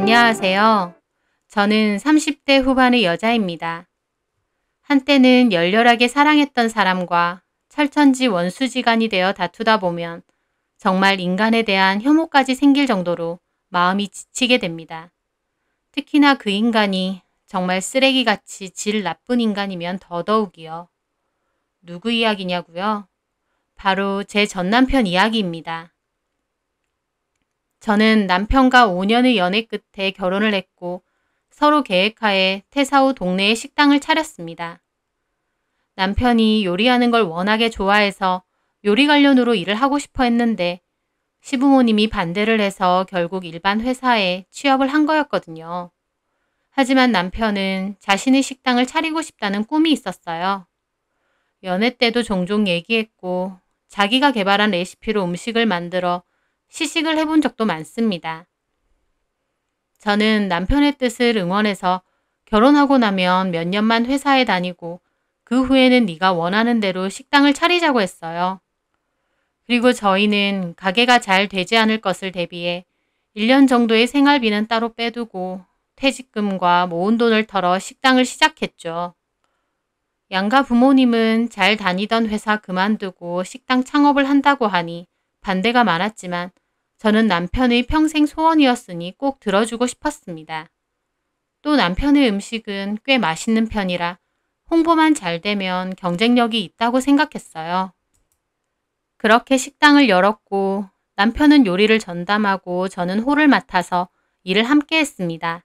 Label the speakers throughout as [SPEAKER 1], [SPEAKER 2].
[SPEAKER 1] 안녕하세요. 저는 30대 후반의 여자입니다. 한때는 열렬하게 사랑했던 사람과 철천지 원수지간이 되어 다투다 보면 정말 인간에 대한 혐오까지 생길 정도로 마음이 지치게 됩니다. 특히나 그 인간이 정말 쓰레기같이 질 나쁜 인간이면 더더욱이요. 누구 이야기냐고요? 바로 제 전남편 이야기입니다. 저는 남편과 5년의 연애 끝에 결혼을 했고 서로 계획하에 퇴사 후 동네에 식당을 차렸습니다. 남편이 요리하는 걸 워낙에 좋아해서 요리 관련으로 일을 하고 싶어 했는데 시부모님이 반대를 해서 결국 일반 회사에 취업을 한 거였거든요. 하지만 남편은 자신의 식당을 차리고 싶다는 꿈이 있었어요. 연애 때도 종종 얘기했고 자기가 개발한 레시피로 음식을 만들어 시식을 해본 적도 많습니다. 저는 남편의 뜻을 응원해서 결혼하고 나면 몇 년만 회사에 다니고 그 후에는 네가 원하는 대로 식당을 차리자고 했어요. 그리고 저희는 가게가 잘 되지 않을 것을 대비해 1년 정도의 생활비는 따로 빼두고 퇴직금과 모은 돈을 털어 식당을 시작했죠. 양가 부모님은 잘 다니던 회사 그만두고 식당 창업을 한다고 하니 반대가 많았지만 저는 남편의 평생 소원이었으니 꼭 들어주고 싶었습니다. 또 남편의 음식은 꽤 맛있는 편이라 홍보만 잘 되면 경쟁력이 있다고 생각했어요. 그렇게 식당을 열었고 남편은 요리를 전담하고 저는 홀을 맡아서 일을 함께 했습니다.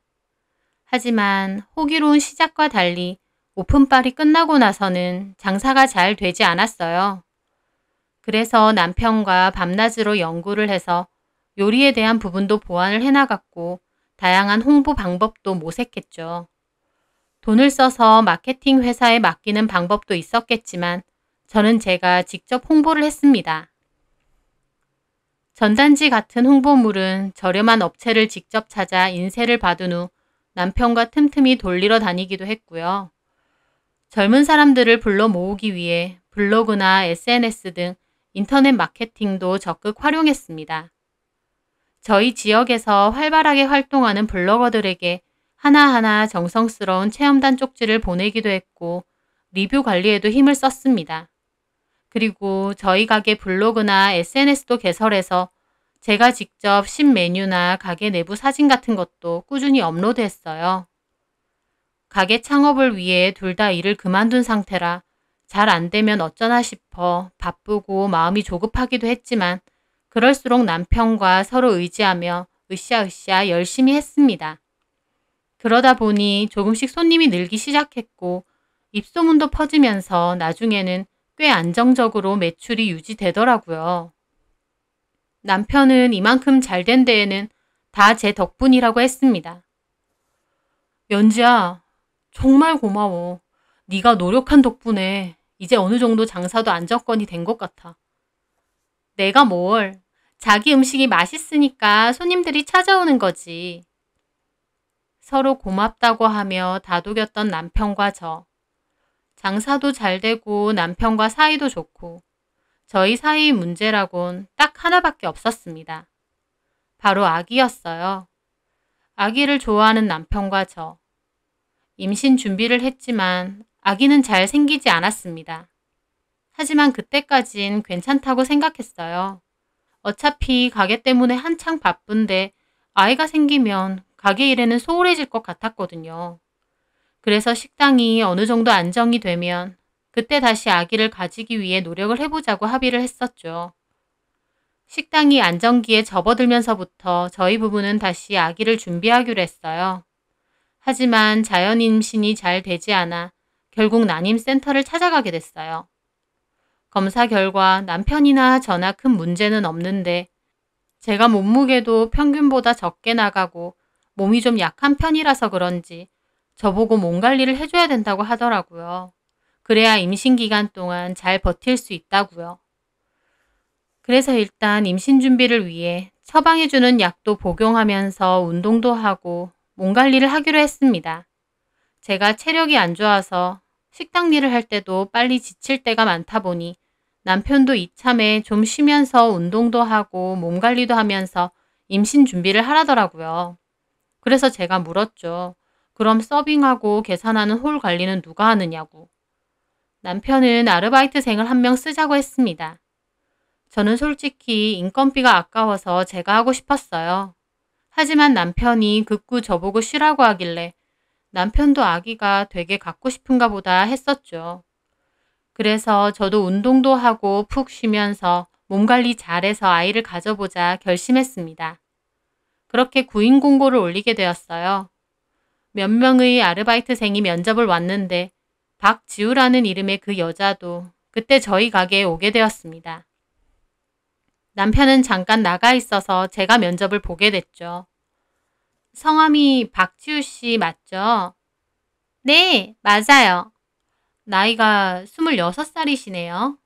[SPEAKER 1] 하지만 호기로운 시작과 달리 오픈빨이 끝나고 나서는 장사가 잘 되지 않았어요. 그래서 남편과 밤낮으로 연구를 해서 요리에 대한 부분도 보완을 해나갔고 다양한 홍보 방법도 모색했죠. 돈을 써서 마케팅 회사에 맡기는 방법도 있었겠지만 저는 제가 직접 홍보를 했습니다. 전단지 같은 홍보물은 저렴한 업체를 직접 찾아 인쇄를 받은 후 남편과 틈틈이 돌리러 다니기도 했고요. 젊은 사람들을 불러 모으기 위해 블로그나 SNS 등 인터넷 마케팅도 적극 활용했습니다. 저희 지역에서 활발하게 활동하는 블로거들에게 하나하나 정성스러운 체험단 쪽지를 보내기도 했고 리뷰 관리에도 힘을 썼습니다. 그리고 저희 가게 블로그나 SNS도 개설해서 제가 직접 신메뉴나 가게 내부 사진 같은 것도 꾸준히 업로드했어요. 가게 창업을 위해 둘 다 일을 그만둔 상태라 잘 안 되면 어쩌나 싶어 바쁘고 마음이 조급하기도 했지만 그럴수록 남편과 서로 의지하며 으쌰으쌰 열심히 했습니다. 그러다 보니 조금씩 손님이 늘기 시작했고 입소문도 퍼지면서 나중에는 꽤 안정적으로 매출이 유지되더라고요. 남편은 이만큼 잘된 데에는 다 제 덕분이라고 했습니다. 연지야, 정말 고마워. 네가 노력한 덕분에 이제 어느 정도 장사도 안정권이 된 것 같아. 내가 뭘, 자기 음식이 맛있으니까 손님들이 찾아오는 거지. 서로 고맙다고 하며 다독였던 남편과 저. 장사도 잘 되고 남편과 사이도 좋고 저희 사이의 문제라곤 딱 하나밖에 없었습니다. 바로 아기였어요. 아기를 좋아하는 남편과 저. 임신 준비를 했지만 아기는 잘 생기지 않았습니다. 하지만 그때까진 괜찮다고 생각했어요. 어차피 가게 때문에 한창 바쁜데 아이가 생기면 가게 일에는 소홀해질 것 같았거든요. 그래서 식당이 어느 정도 안정이 되면 그때 다시 아기를 가지기 위해 노력을 해보자고 합의를 했었죠. 식당이 안정기에 접어들면서부터 저희 부부는 다시 아기를 준비하기로 했어요. 하지만 자연 임신이 잘 되지 않아 결국 난임센터를 찾아가게 됐어요. 검사 결과 남편이나 저나 큰 문제는 없는데 제가 몸무게도 평균보다 적게 나가고 몸이 좀 약한 편이라서 그런지 저보고 몸 관리를 해줘야 된다고 하더라고요. 그래야 임신 기간 동안 잘 버틸 수 있다고요. 그래서 일단 임신 준비를 위해 처방해주는 약도 복용하면서 운동도 하고 몸 관리를 하기로 했습니다. 제가 체력이 안 좋아서 식당 일을 할 때도 빨리 지칠 때가 많다 보니 남편도 이참에 좀 쉬면서 운동도 하고 몸 관리도 하면서 임신 준비를 하라더라고요. 그래서 제가 물었죠. 그럼 서빙하고 계산하는 홀 관리는 누가 하느냐고. 남편은 아르바이트생을 한 명 쓰자고 했습니다. 저는 솔직히 인건비가 아까워서 제가 하고 싶었어요. 하지만 남편이 극구 저보고 쉬라고 하길래 남편도 아기가 되게 갖고 싶은가 보다 했었죠. 그래서 저도 운동도 하고 푹 쉬면서 몸 관리 잘해서 아이를 가져보자 결심했습니다. 그렇게 구인 공고를 올리게 되었어요. 몇 명의 아르바이트생이 면접을 왔는데 박지우라는 이름의 그 여자도 그때 저희 가게에 오게 되었습니다. 남편은 잠깐 나가 있어서 제가 면접을 보게 됐죠. 성함이 박지우 씨 맞죠? 네, 맞아요. 나이가 26살이시네요.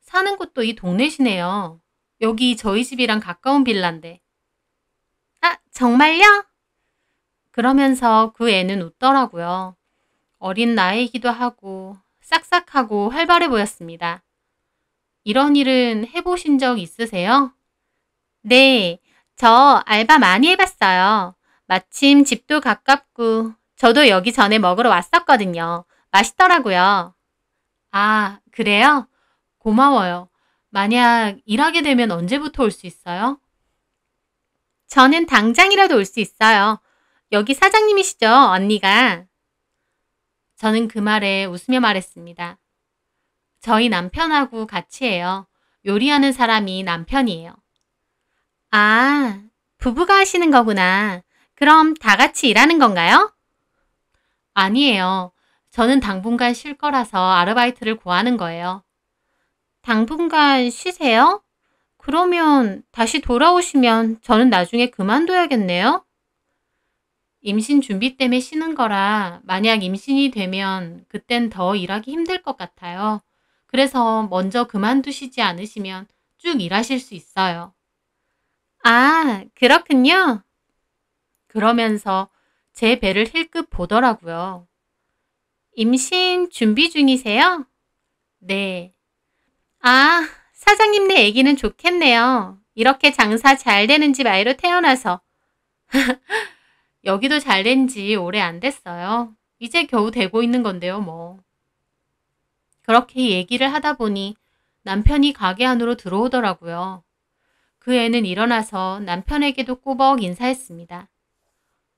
[SPEAKER 1] 사는 곳도 이 동네시네요. 여기 저희 집이랑 가까운 빌라인데. 아, 정말요? 그러면서 그 애는 웃더라고요. 어린 나이이기도 하고 싹싹하고 활발해 보였습니다. 이런 일은 해보신 적 있으세요? 네, 저 알바 많이 해봤어요. 마침 집도 가깝고 저도 여기 전에 먹으러 왔었거든요. 맛있더라고요. 아, 그래요? 고마워요. 만약 일하게 되면 언제부터 올 수 있어요? 저는 당장이라도 올 수 있어요. 여기 사장님이시죠, 언니가? 저는 그 말에 웃으며 말했습니다. 저희 남편하고 같이 해요. 요리하는 사람이 남편이에요. 아, 부부가 하시는 거구나. 그럼 다 같이 일하는 건가요? 아니에요. 저는 당분간 쉴 거라서 아르바이트를 구하는 거예요. 당분간 쉬세요? 그러면 다시 돌아오시면 저는 나중에 그만둬야겠네요? 임신 준비 때문에 쉬는 거라 만약 임신이 되면 그땐 더 일하기 힘들 것 같아요. 그래서 먼저 그만두시지 않으시면 쭉 일하실 수 있어요. 아, 그렇군요. 그러면서 제 배를 힐끗 보더라고요. 임신 준비 중이세요? 네. 아, 사장님네 애기는 좋겠네요. 이렇게 장사 잘 되는 집 아이로 태어나서. 여기도 잘 된 지 오래 안 됐어요. 이제 겨우 되고 있는 건데요, 뭐. 그렇게 얘기를 하다 보니 남편이 가게 안으로 들어오더라고요. 그 애는 일어나서 남편에게도 꾸벅 인사했습니다.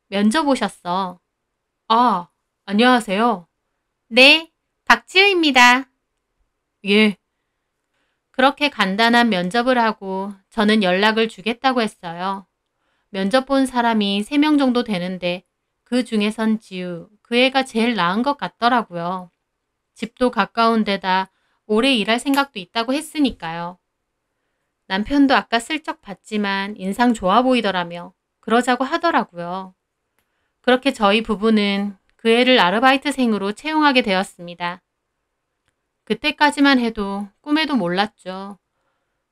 [SPEAKER 1] 면접 오셨어. 아, 안녕하세요. 네, 박지우입니다. 예. 그렇게 간단한 면접을 하고 저는 연락을 주겠다고 했어요. 면접 본 사람이 3명 정도 되는데 그 중에선 지우, 그 애가 제일 나은 것 같더라고요. 집도 가까운 데다 오래 일할 생각도 있다고 했으니까요. 남편도 아까 슬쩍 봤지만 인상 좋아 보이더라며 그러자고 하더라고요. 그렇게 저희 부부는 그 애를 아르바이트생으로 채용하게 되었습니다. 그때까지만 해도 꿈에도 몰랐죠.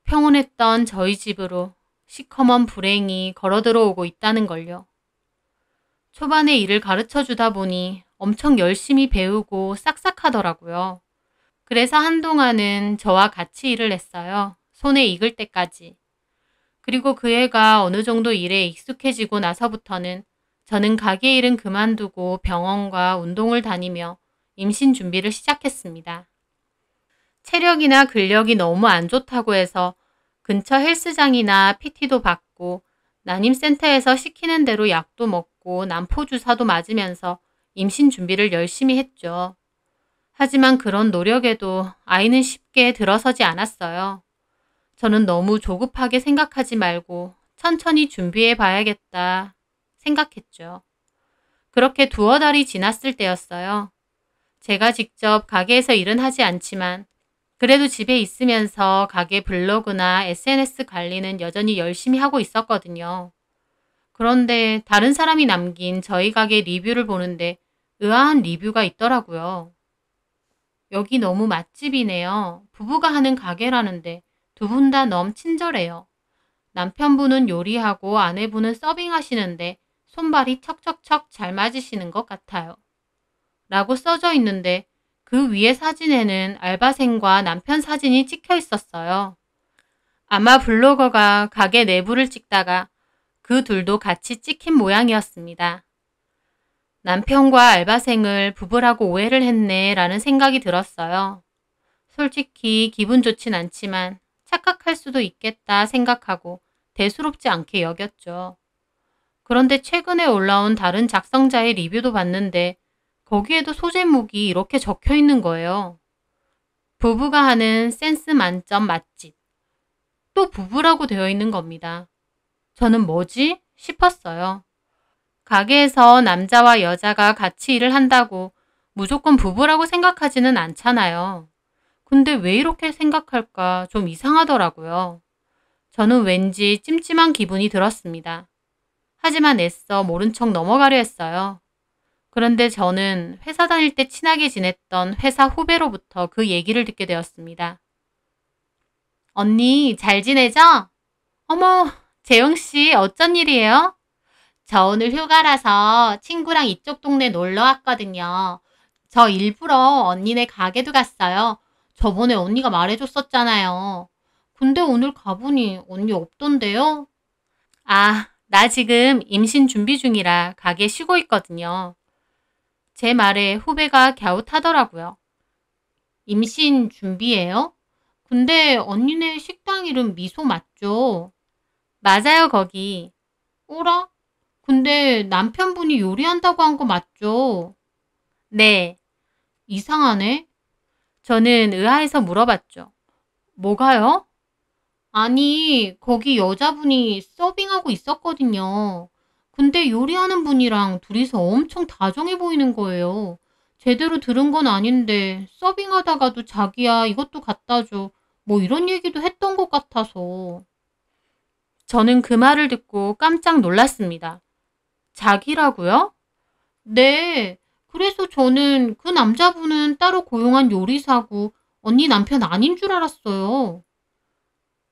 [SPEAKER 1] 평온했던 저희 집으로 시커먼 불행이 걸어 들어오고 있다는 걸요. 초반에 일을 가르쳐 주다 보니 엄청 열심히 배우고 싹싹하더라고요. 그래서 한동안은 저와 같이 일을 했어요. 손에 익을 때까지. 그리고 그 애가 어느 정도 일에 익숙해지고 나서부터는 저는 가게 일은 그만두고 병원과 운동을 다니며 임신 준비를 시작했습니다. 체력이나 근력이 너무 안 좋다고 해서 근처 헬스장이나 PT도 받고 난임센터에서 시키는 대로 약도 먹고 난포 주사도 맞으면서 임신 준비를 열심히 했죠. 하지만 그런 노력에도 아이는 쉽게 들어서지 않았어요. 저는 너무 조급하게 생각하지 말고 천천히 준비해 봐야겠다 생각했죠. 그렇게 두어 달이 지났을 때였어요. 제가 직접 가게에서 일은 하지 않지만 그래도 집에 있으면서 가게 블로그나 SNS 관리는 여전히 열심히 하고 있었거든요. 그런데 다른 사람이 남긴 저희 가게 리뷰를 보는데 의아한 리뷰가 있더라고요. 여기 너무 맛집이네요. 부부가 하는 가게라는데 두 분 다 너무 친절해요. 남편분은 요리하고 아내분은 서빙하시는데 손발이 척척척 잘 맞으시는 것 같아요. 라고 써져 있는데 그 위에 사진에는 알바생과 남편 사진이 찍혀 있었어요. 아마 블로거가 가게 내부를 찍다가 그 둘도 같이 찍힌 모양이었습니다. 남편과 알바생을 부부라고 오해를 했네 라는 생각이 들었어요. 솔직히 기분 좋진 않지만 착각할 수도 있겠다 생각하고 대수롭지 않게 여겼죠. 그런데 최근에 올라온 다른 작성자의 리뷰도 봤는데 거기에도 소제목이 이렇게 적혀 있는 거예요. 부부가 하는 센스 만점 맛집. 또 부부라고 되어 있는 겁니다. 저는 뭐지? 싶었어요. 가게에서 남자와 여자가 같이 일을 한다고 무조건 부부라고 생각하지는 않잖아요. 근데 왜 이렇게 생각할까 좀 이상하더라고요. 저는 왠지 찜찜한 기분이 들었습니다. 하지만 애써 모른 척 넘어가려 했어요. 그런데 저는 회사 다닐 때 친하게 지냈던 회사 후배로부터 그 얘기를 듣게 되었습니다. 언니, 잘 지내죠? 어머, 재영씨, 어쩐 일이에요? 저 오늘 휴가라서 친구랑 이쪽 동네 놀러 왔거든요. 저 일부러 언니네 가게도 갔어요. 저번에 언니가 말해줬었잖아요. 근데 오늘 가보니 언니 없던데요? 아, 나 지금 임신 준비 중이라 가게 쉬고 있거든요. 제 말에 후배가 갸웃하더라고요. 임신 준비예요? 근데 언니네 식당 이름 미소 맞죠? 맞아요, 거기. 어라? 근데 남편분이 요리한다고 한 거 맞죠? 네. 이상하네. 저는 의아해서 물어봤죠. 뭐가요? 아니, 거기 여자분이 서빙하고 있었거든요. 근데 요리하는 분이랑 둘이서 엄청 다정해 보이는 거예요. 제대로 들은 건 아닌데 서빙하다가도 자기야 이것도 갖다 줘. 뭐 이런 얘기도 했던 것 같아서. 저는 그 말을 듣고 깜짝 놀랐습니다. 자기라고요? 네. 그래서 저는 그 남자분은 따로 고용한 요리사고 언니 남편 아닌 줄 알았어요.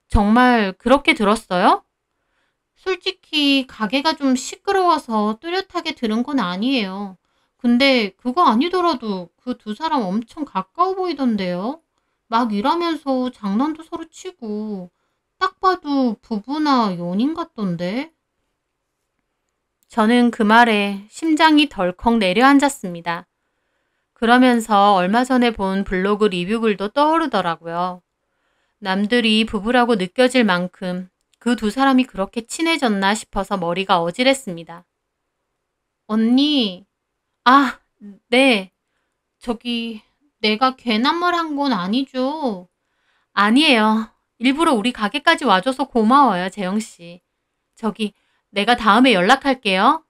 [SPEAKER 1] 정말 그렇게 들었어요? 솔직히 가게가 좀 시끄러워서 뚜렷하게 들은 건 아니에요. 근데 그거 아니더라도 그 두 사람 엄청 가까워 보이던데요. 막 일하면서 장난도 서로 치고 딱 봐도 부부나 연인 같던데. 저는 그 말에 심장이 덜컥 내려앉았습니다. 그러면서 얼마 전에 본 블로그 리뷰글도 떠오르더라고요. 남들이 부부라고 느껴질 만큼 그 두 사람이 그렇게 친해졌나 싶어서 머리가 어지랬습니다. 언니, 아, 네. 저기, 내가 괜한 말 한 건 아니죠? 아니에요. 일부러 우리 가게까지 와줘서 고마워요, 재영씨. 저기, 내가 다음에 연락할게요.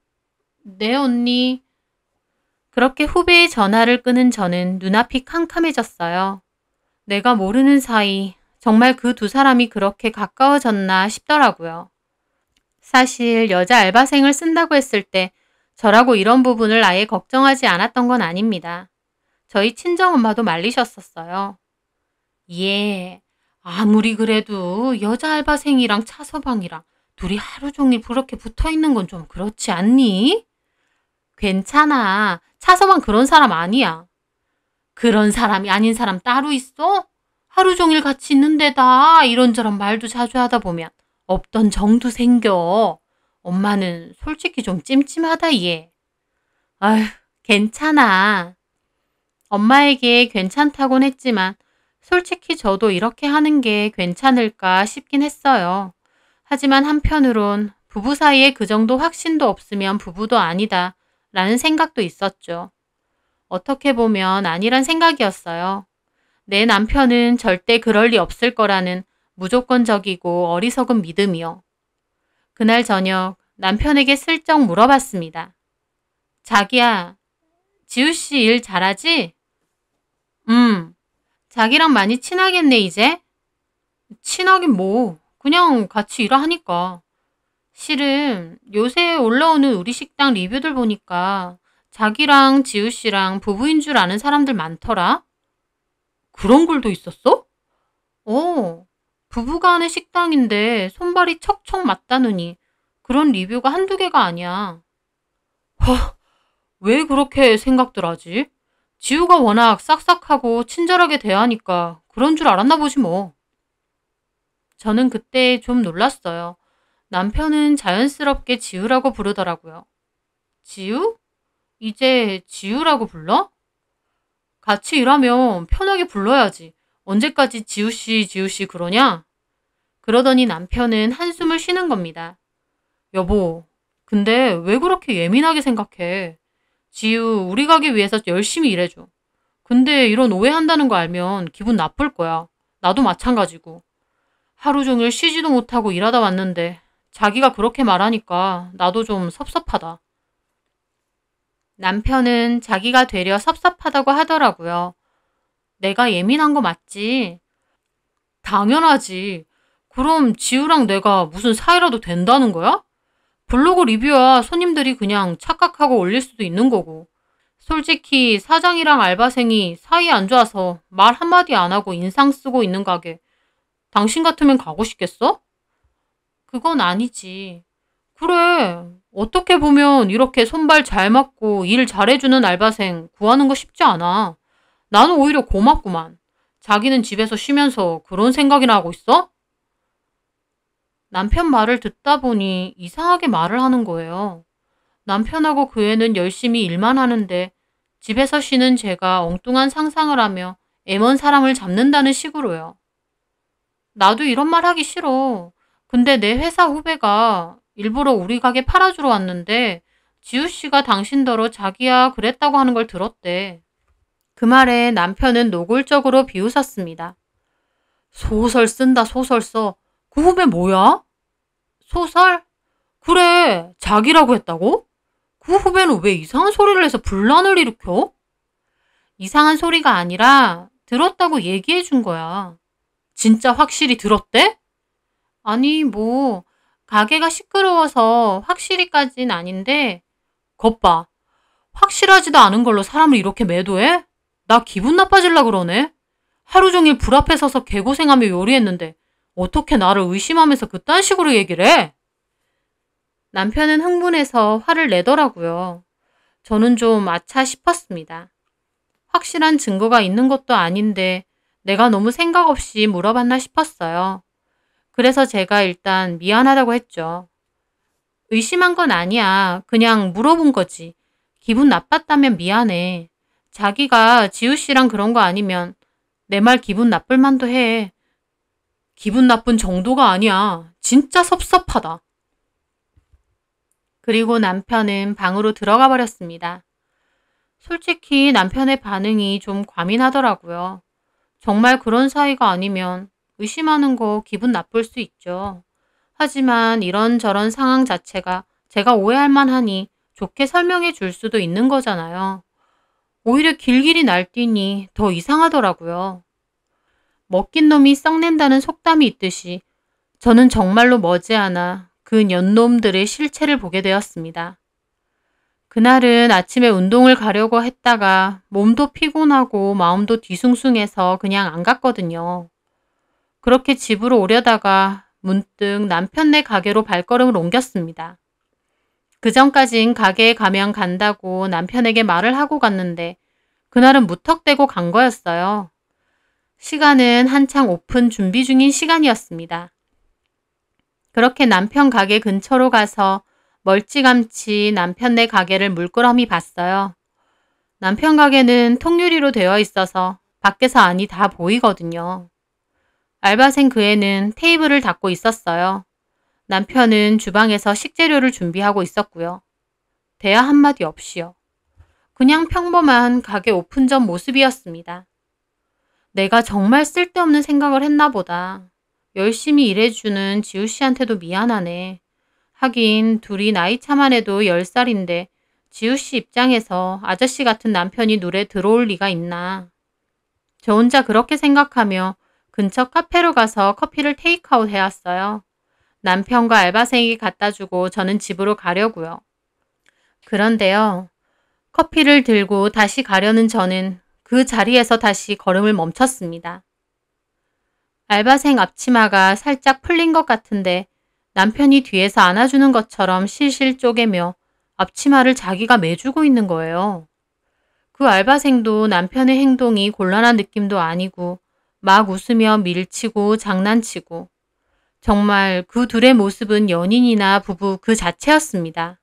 [SPEAKER 1] 네, 언니. 그렇게 후배의 전화를 끊은 저는 눈앞이 캄캄해졌어요. 내가 모르는 사이 정말 그 두 사람이 그렇게 가까워졌나 싶더라고요. 사실 여자 알바생을 쓴다고 했을 때 저라고 이런 부분을 아예 걱정하지 않았던 건 아닙니다. 저희 친정엄마도 말리셨었어요. 예, 아무리 그래도 여자 알바생이랑 차서방이랑 둘이 하루 종일 그렇게 붙어 있는 건 좀 그렇지 않니? 괜찮아. 차서방 그런 사람 아니야. 그런 사람이 아닌 사람 따로 있어? 하루 종일 같이 있는 데다 이런저런 말도 자주 하다 보면 없던 정도 생겨. 엄마는 솔직히 좀 찜찜하다 얘. 아휴, 괜찮아. 엄마에게 괜찮다곤 했지만 솔직히 저도 이렇게 하는 게 괜찮을까 싶긴 했어요. 하지만 한편으론 부부 사이에 그 정도 확신도 없으면 부부도 아니다 라는 생각도 있었죠. 어떻게 보면 아니란 생각이었어요. 내 남편은 절대 그럴 리 없을 거라는 무조건적이고 어리석은 믿음이요. 그날 저녁 남편에게 슬쩍 물어봤습니다. 자기야, 지우씨 일 잘하지? 자기랑 많이 친하겠네 이제? 친하긴 뭐, 그냥 같이 일하니까. 실은 요새 올라오는 우리 식당 리뷰들 보니까 자기랑 지우씨랑 부부인 줄 아는 사람들 많더라. 그런 글도 있었어? 부부가 하는 식당인데 손발이 척척 맞다느니 그런 리뷰가 한두 개가 아니야. 왜 그렇게 생각들 하지? 지우가 워낙 싹싹하고 친절하게 대하니까 그런 줄 알았나 보지 뭐. 저는 그때 좀 놀랐어요. 남편은 자연스럽게 지우라고 부르더라고요. 지우? 이제 지우라고 불러? 같이 일하면 편하게 불러야지. 언제까지 지우씨 그러냐? 그러더니 남편은 한숨을 쉬는 겁니다. 여보, 근데 왜 그렇게 예민하게 생각해? 지우, 우리 가게 위해서 열심히 일해줘. 근데 이런 오해한다는 거 알면 기분 나쁠 거야. 나도 마찬가지고. 하루 종일 쉬지도 못하고 일하다 왔는데 자기가 그렇게 말하니까 나도 좀 섭섭하다. 남편은 자기가 되려 섭섭하다고 하더라고요. 내가 예민한 거 맞지? 당연하지. 그럼 지우랑 내가 무슨 사이라도 된다는 거야? 블로그 리뷰야 손님들이 그냥 착각하고 올릴 수도 있는 거고. 솔직히 사장이랑 알바생이 사이 안 좋아서 말 한마디 안 하고 인상 쓰고 있는 가게 당신 같으면 가고 싶겠어? 그건 아니지. 그래. 어떻게 보면 이렇게 손발 잘 맞고 일 잘해주는 알바생 구하는 거 쉽지 않아. 나는 오히려 고맙구만. 자기는 집에서 쉬면서 그런 생각이나 하고 있어? 남편 말을 듣다 보니 이상하게 말을 하는 거예요. 남편하고 그 애는 열심히 일만 하는데 집에서 쉬는 제가 엉뚱한 상상을 하며 애먼 사람을 잡는다는 식으로요. 나도 이런 말 하기 싫어. 근데 내 회사 후배가 일부러 우리 가게 팔아주러 왔는데 지우 씨가 당신더러 자기야 그랬다고 하는 걸 들었대. 그 말에 남편은 노골적으로 비웃었습니다. 소설 쓴다 소설 써. 그 후배 뭐야? 소설? 그래 자기라고 했다고? 그 후배는 왜 이상한 소리를 해서 분란을 일으켜? 이상한 소리가 아니라 들었다고 얘기해 준 거야. 진짜 확실히 들었대? 아니 뭐 가게가 시끄러워서 확실히까진 아닌데 것 봐. 확실하지도 않은 걸로 사람을 이렇게 매도해? 나 기분 나빠질라 그러네. 하루 종일 불 앞에 서서 개고생하며 요리했는데 어떻게 나를 의심하면서 그딴 식으로 얘기를 해? 남편은 흥분해서 화를 내더라고요. 저는 좀 아차 싶었습니다. 확실한 증거가 있는 것도 아닌데 내가 너무 생각 없이 물어봤나 싶었어요. 그래서 제가 일단 미안하다고 했죠. 의심한 건 아니야. 그냥 물어본 거지. 기분 나빴다면 미안해. 자기가 지우 씨랑 그런 거 아니면 내 말 기분 나쁠 만도 해. 기분 나쁜 정도가 아니야. 진짜 섭섭하다. 그리고 남편은 방으로 들어가 버렸습니다. 솔직히 남편의 반응이 좀 과민하더라고요. 정말 그런 사이가 아니면 의심하는 거 기분 나쁠 수 있죠. 하지만 이런저런 상황 자체가 제가 오해할 만하니 좋게 설명해 줄 수도 있는 거잖아요. 오히려 길길이 날뛰니 더 이상하더라고요. 먹긴 놈이 썩낸다는 속담이 있듯이 저는 정말로 머지않아 그 년놈들의 실체를 보게 되었습니다. 그날은 아침에 운동을 가려고 했다가 몸도 피곤하고 마음도 뒤숭숭해서 그냥 안 갔거든요. 그렇게 집으로 오려다가 문득 남편네 가게로 발걸음을 옮겼습니다. 그전까진 가게에 가면 간다고 남편에게 말을 하고 갔는데 그날은 무턱대고 간 거였어요. 시간은 한창 오픈 준비 중인 시간이었습니다. 그렇게 남편 가게 근처로 가서 멀찌감치 남편네 가게를 물끄러미 봤어요. 남편 가게는 통유리로 되어 있어서 밖에서 안이 다 보이거든요. 알바생 그 애는 테이블을 닦고 있었어요. 남편은 주방에서 식재료를 준비하고 있었고요. 대화 한마디 없이요. 그냥 평범한 가게 오픈 전 모습이었습니다. 내가 정말 쓸데없는 생각을 했나 보다. 열심히 일해주는 지우 씨한테도 미안하네. 하긴 둘이 나이 차만 해도 10살인데 지우 씨 입장에서 아저씨 같은 남편이 눈에 들어올 리가 있나. 저 혼자 그렇게 생각하며 근처 카페로 가서 커피를 테이크아웃 해왔어요. 남편과 알바생에게 갖다 주고 저는 집으로 가려고요. 그런데요. 커피를 들고 다시 가려는 저는 그 자리에서 다시 걸음을 멈췄습니다. 알바생 앞치마가 살짝 풀린 것 같은데 남편이 뒤에서 안아주는 것처럼 실실 쪼개며 앞치마를 자기가 매주고 있는 거예요. 그 알바생도 남편의 행동이 곤란한 느낌도 아니고 막 웃으며 밀치고 장난치고 정말 그 둘의 모습은 연인이나 부부 그 자체였습니다.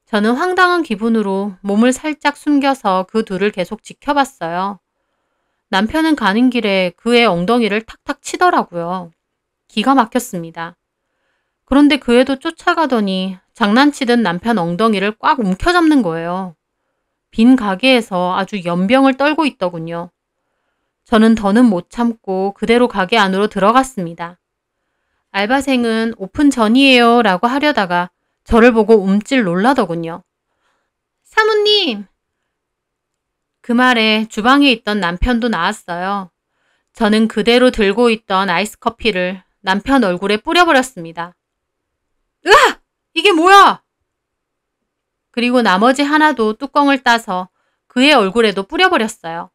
[SPEAKER 1] 저는 황당한 기분으로 몸을 살짝 숨겨서 그 둘을 계속 지켜봤어요. 남편은 가는 길에 그의 엉덩이를 탁탁 치더라고요. 기가 막혔습니다. 그런데 그 애도 쫓아가더니 장난치듯 남편 엉덩이를 꽉 움켜잡는 거예요. 빈 가게에서 아주 연병을 떨고 있더군요. 저는 더는 못 참고 그대로 가게 안으로 들어갔습니다. 알바생은 오픈 전이에요 라고 하려다가 저를 보고 움찔 놀라더군요. 사모님! 그 말에 주방에 있던 남편도 나왔어요. 저는 그대로 들고 있던 아이스 커피를 남편 얼굴에 뿌려버렸습니다. 으아! 이게 뭐야! 그리고 나머지 하나도 뚜껑을 따서 그의 얼굴에도 뿌려버렸어요.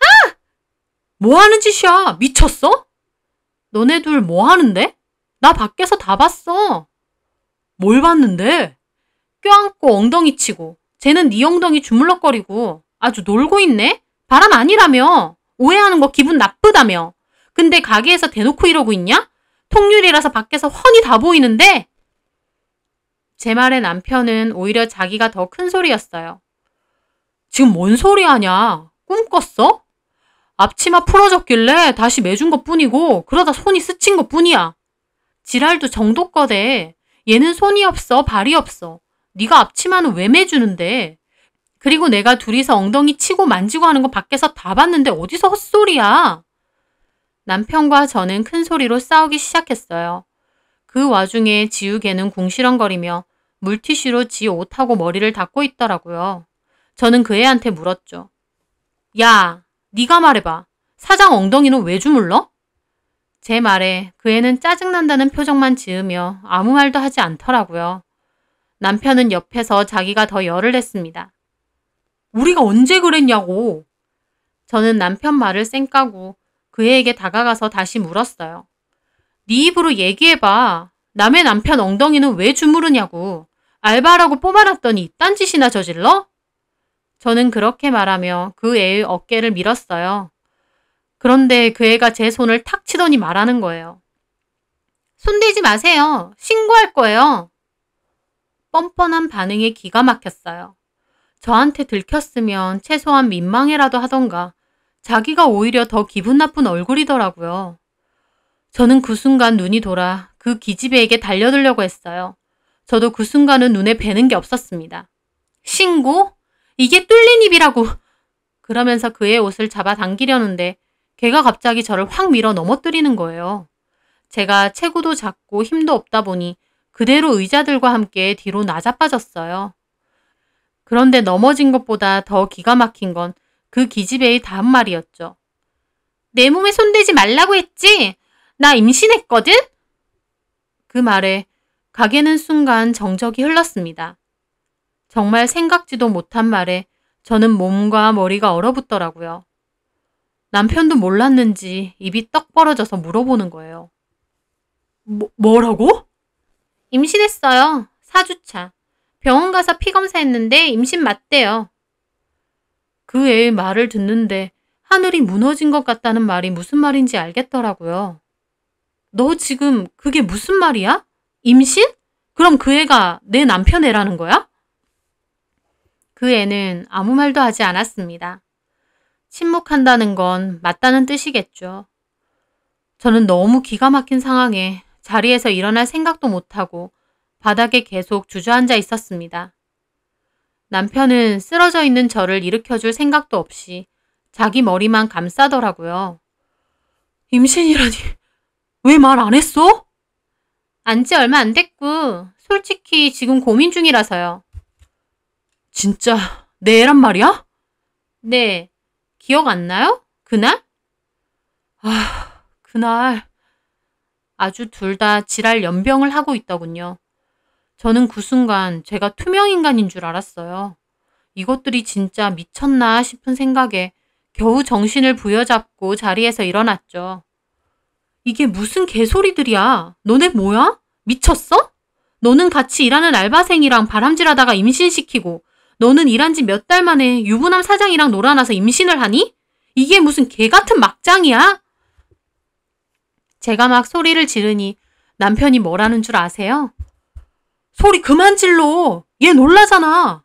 [SPEAKER 1] 아! 뭐 하는 짓이야? 미쳤어? 너네 둘 뭐 하는데? 나 밖에서 다 봤어. 뭘 봤는데? 껴안고 엉덩이 치고 쟤는 네 엉덩이 주물럭거리고 아주 놀고 있네? 바람 아니라며. 오해하는 거 기분 나쁘다며. 근데 가게에서 대놓고 이러고 있냐? 통유리라서 밖에서 훤히 다 보이는데? 제 말에 남편은 오히려 자기가 더 큰 소리였어요. 지금 뭔 소리 하냐? 꿈 꿨어? 앞치마 풀어졌길래 다시 매준 것뿐이고 그러다 손이 스친 것뿐이야. 지랄도 정도껏해. 얘는 손이 없어, 발이 없어. 네가 앞치마는 왜 매주는데? 그리고 내가 둘이서 엉덩이 치고 만지고 하는 거 밖에서 다 봤는데 어디서 헛소리야? 남편과 저는 큰 소리로 싸우기 시작했어요. 그 와중에 지우개는 궁시렁거리며 물티슈로 지 옷하고 머리를 닦고 있더라고요. 저는 그 애한테 물었죠. 야, 네가 말해봐. 사장 엉덩이는 왜 주물러? 제 말에 그 애는 짜증난다는 표정만 지으며 아무 말도 하지 않더라고요. 남편은 옆에서 자기가 더 열을 냈습니다. 우리가 언제 그랬냐고. 저는 남편 말을 쌩까고 그 애에게 다가가서 다시 물었어요. 네 입으로 얘기해봐. 남의 남편 엉덩이는 왜 주무르냐고. 알바라고 뽑아놨더니 이딴 짓이나 저질러? 저는 그렇게 말하며 그 애의 어깨를 밀었어요. 그런데 그 애가 제 손을 탁 치더니 말하는 거예요. 손대지 마세요. 신고할 거예요. 뻔뻔한 반응에 기가 막혔어요. 저한테 들켰으면 최소한 민망해라도 하던가 자기가 오히려 더 기분 나쁜 얼굴이더라고요. 저는 그 순간 눈이 돌아 그 기집애에게 달려들려고 했어요. 저도 그 순간은 눈에 뵈는 게 없었습니다. 신고? 이게 뚫린 입이라고. 그러면서 그의 옷을 잡아당기려는데 걔가 갑자기 저를 확 밀어 넘어뜨리는 거예요. 제가 체구도 작고 힘도 없다 보니 그대로 의자들과 함께 뒤로 나자빠졌어요. 그런데 넘어진 것보다 더 기가 막힌 건 그 기집애의 다음 말이었죠. 내 몸에 손대지 말라고 했지? 나 임신했거든? 그 말에 가게는 순간 정적이 흘렀습니다. 정말 생각지도 못한 말에 저는 몸과 머리가 얼어붙더라고요. 남편도 몰랐는지 입이 떡 벌어져서 물어보는 거예요. 뭐라고? 임신했어요. 4주차. 병원 가서 피 검사했는데 임신 맞대요. 그 애의 말을 듣는데 하늘이 무너진 것 같다는 말이 무슨 말인지 알겠더라고요. 너 지금 그게 무슨 말이야? 임신? 그럼 그 애가 내 남편 애라는 거야? 그 애는 아무 말도 하지 않았습니다. 침묵한다는 건 맞다는 뜻이겠죠. 저는 너무 기가 막힌 상황에 자리에서 일어날 생각도 못하고 바닥에 계속 주저앉아 있었습니다. 남편은 쓰러져 있는 저를 일으켜줄 생각도 없이 자기 머리만 감싸더라고요. 임신이라니 왜 말 안 했어? 안지 얼마 안 됐고 솔직히 지금 고민 중이라서요. 진짜 내 애란 말이야? 네. 기억 안 나요? 그날? 그날 아주 둘 다 지랄 연병을 하고 있더군요. 저는 그 순간 제가 투명인간인 줄 알았어요. 이것들이 진짜 미쳤나 싶은 생각에 겨우 정신을 부여잡고 자리에서 일어났죠. 이게 무슨 개소리들이야. 너네 뭐야? 미쳤어? 너는 같이 일하는 알바생이랑 바람질하다가 임신시키고 너는 일한 지 몇 달 만에 유부남 사장이랑 놀아나서 임신을 하니? 이게 무슨 개 같은 막장이야? 제가 막 소리를 지르니 남편이 뭐라는 줄 아세요? 소리 그만 질러! 얘 놀라잖아!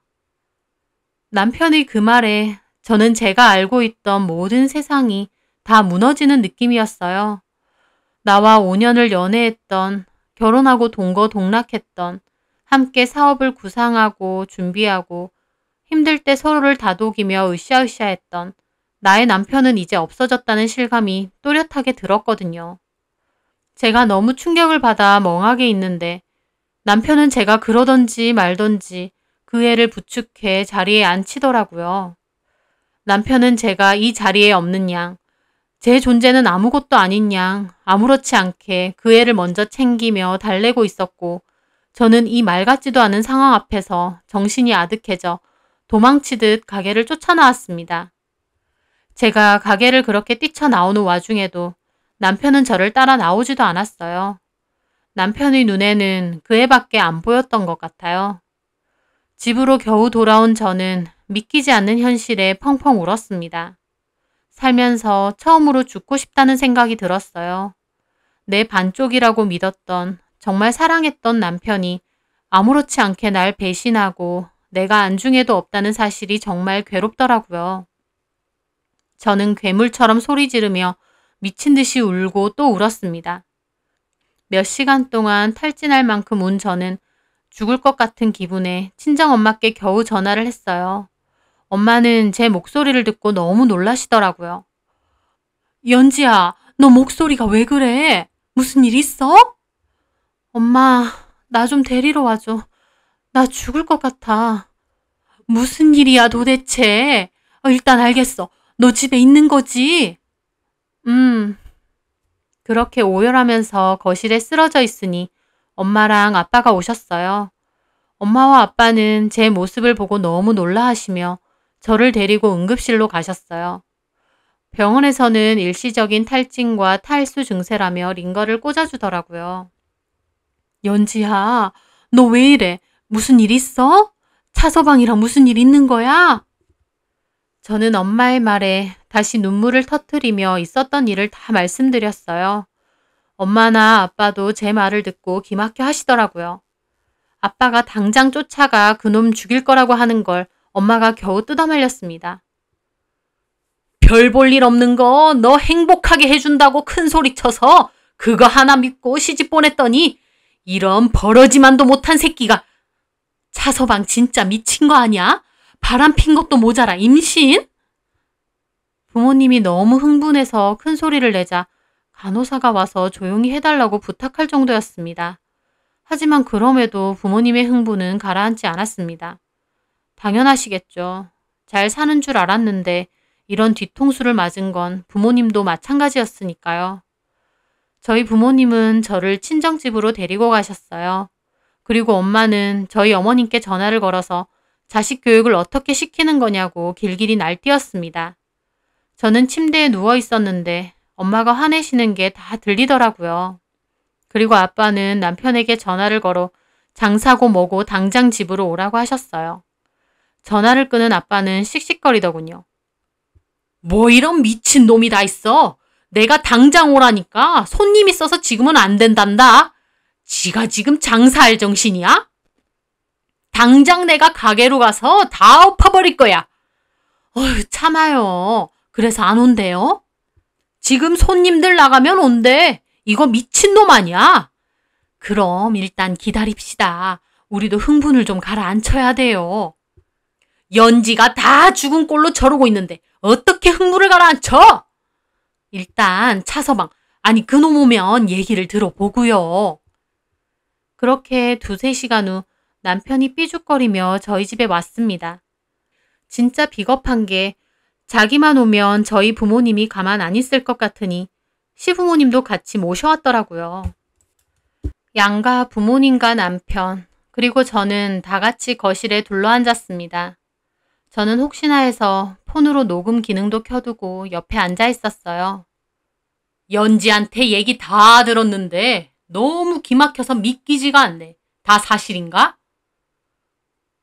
[SPEAKER 1] 남편의 그 말에 저는 제가 알고 있던 모든 세상이 다 무너지는 느낌이었어요. 나와 5년을 연애했던, 결혼하고 동거동락했던, 함께 사업을 구상하고 준비하고 힘들 때 서로를 다독이며 으쌰으쌰했던 나의 남편은 이제 없어졌다는 실감이 또렷하게 들었거든요. 제가 너무 충격을 받아 멍하게 있는데 남편은 제가 그러던지 말던지 그 애를 부축해 자리에 앉히더라고요. 남편은 제가 이 자리에 없는 양, 제 존재는 아무것도 아닌 양 아무렇지 않게 그 애를 먼저 챙기며 달래고 있었고 저는 이 말 같지도 않은 상황 앞에서 정신이 아득해져 도망치듯 가게를 쫓아나왔습니다. 제가 가게를 그렇게 뛰쳐나오는 와중에도 남편은 저를 따라 나오지도 않았어요. 남편의 눈에는 그 애밖에 안 보였던 것 같아요. 집으로 겨우 돌아온 저는 믿기지 않는 현실에 펑펑 울었습니다. 살면서 처음으로 죽고 싶다는 생각이 들었어요. 내 반쪽이라고 믿었던, 정말 사랑했던 남편이 아무렇지 않게 날 배신하고 내가 안중에도 없다는 사실이 정말 괴롭더라고요. 저는 괴물처럼 소리 지르며 미친 듯이 울고 또 울었습니다. 몇 시간 동안 탈진할 만큼 운 저는 죽을 것 같은 기분에 친정엄마께 겨우 전화를 했어요. 엄마는 제 목소리를 듣고 너무 놀라시더라고요. 연지야, 너 목소리가 왜 그래? 무슨 일 있어? 엄마, 나 좀 데리러 와줘. 나 죽을 것 같아. 무슨 일이야 도대체? 일단 알겠어. 너 집에 있는 거지? 그렇게 오열하면서 거실에 쓰러져 있으니 엄마랑 아빠가 오셨어요. 엄마와 아빠는 제 모습을 보고 너무 놀라하시며 저를 데리고 응급실로 가셨어요. 병원에서는 일시적인 탈진과 탈수 증세라며 링거를 꽂아주더라고요. 연지야, 너 왜 이래? 무슨 일 있어? 차서방이랑 무슨 일 있는 거야? 저는 엄마의 말에 다시 눈물을 터뜨리며 있었던 일을 다 말씀드렸어요. 엄마나 아빠도 제 말을 듣고 기막혀 하시더라고요. 아빠가 당장 쫓아가 그놈 죽일 거라고 하는 걸 엄마가 겨우 뜯어말렸습니다. 별 볼 일 없는 거 너 행복하게 해준다고 큰 소리 쳐서 그거 하나 믿고 시집 보냈더니 이런 버러지만도 못한 새끼가. 차서방 진짜 미친 거 아니야? 바람 핀 것도 모자라 임신? 부모님이 너무 흥분해서 큰 소리를 내자 간호사가 와서 조용히 해달라고 부탁할 정도였습니다. 하지만 그럼에도 부모님의 흥분은 가라앉지 않았습니다. 당연하시겠죠. 잘 사는 줄 알았는데 이런 뒤통수를 맞은 건 부모님도 마찬가지였으니까요. 저희 부모님은 저를 친정집으로 데리고 가셨어요. 그리고 엄마는 저희 어머님께 전화를 걸어서 자식 교육을 어떻게 시키는 거냐고 길길이 날뛰었습니다. 저는 침대에 누워 있었는데 엄마가 화내시는 게 다 들리더라고요. 그리고 아빠는 남편에게 전화를 걸어 장사고 뭐고 당장 집으로 오라고 하셨어요. 전화를 끄는 아빠는 씩씩거리더군요. 뭐 이런 미친 놈이 다 있어. 내가 당장 오라니까 손님 있어서 지금은 안 된단다. 지가 지금 장사할 정신이야? 당장 내가 가게로 가서 다 엎어버릴 거야. 어휴, 참아요. 그래서 안 온대요? 지금 손님들 나가면 온대. 이거 미친놈 아니야? 그럼 일단 기다립시다. 우리도 흥분을 좀 가라앉혀야 돼요. 연지가 다 죽은 꼴로 저러고 있는데 어떻게 흥분을 가라앉혀? 일단 차서방, 아니 그놈 오면 얘기를 들어보고요. 그렇게 2-3시간 후 남편이 삐죽거리며 저희 집에 왔습니다. 진짜 비겁한 게 자기만 오면 저희 부모님이 가만 안 있을 것 같으니 시부모님도 같이 모셔왔더라고요. 양가 부모님과 남편, 그리고 저는 다 같이 거실에 둘러앉았습니다. 저는 혹시나 해서 폰으로 녹음 기능도 켜두고 옆에 앉아 있었어요. 연지한테 얘기 다 들었는데 너무 기막혀서 믿기지가 않네. 다 사실인가?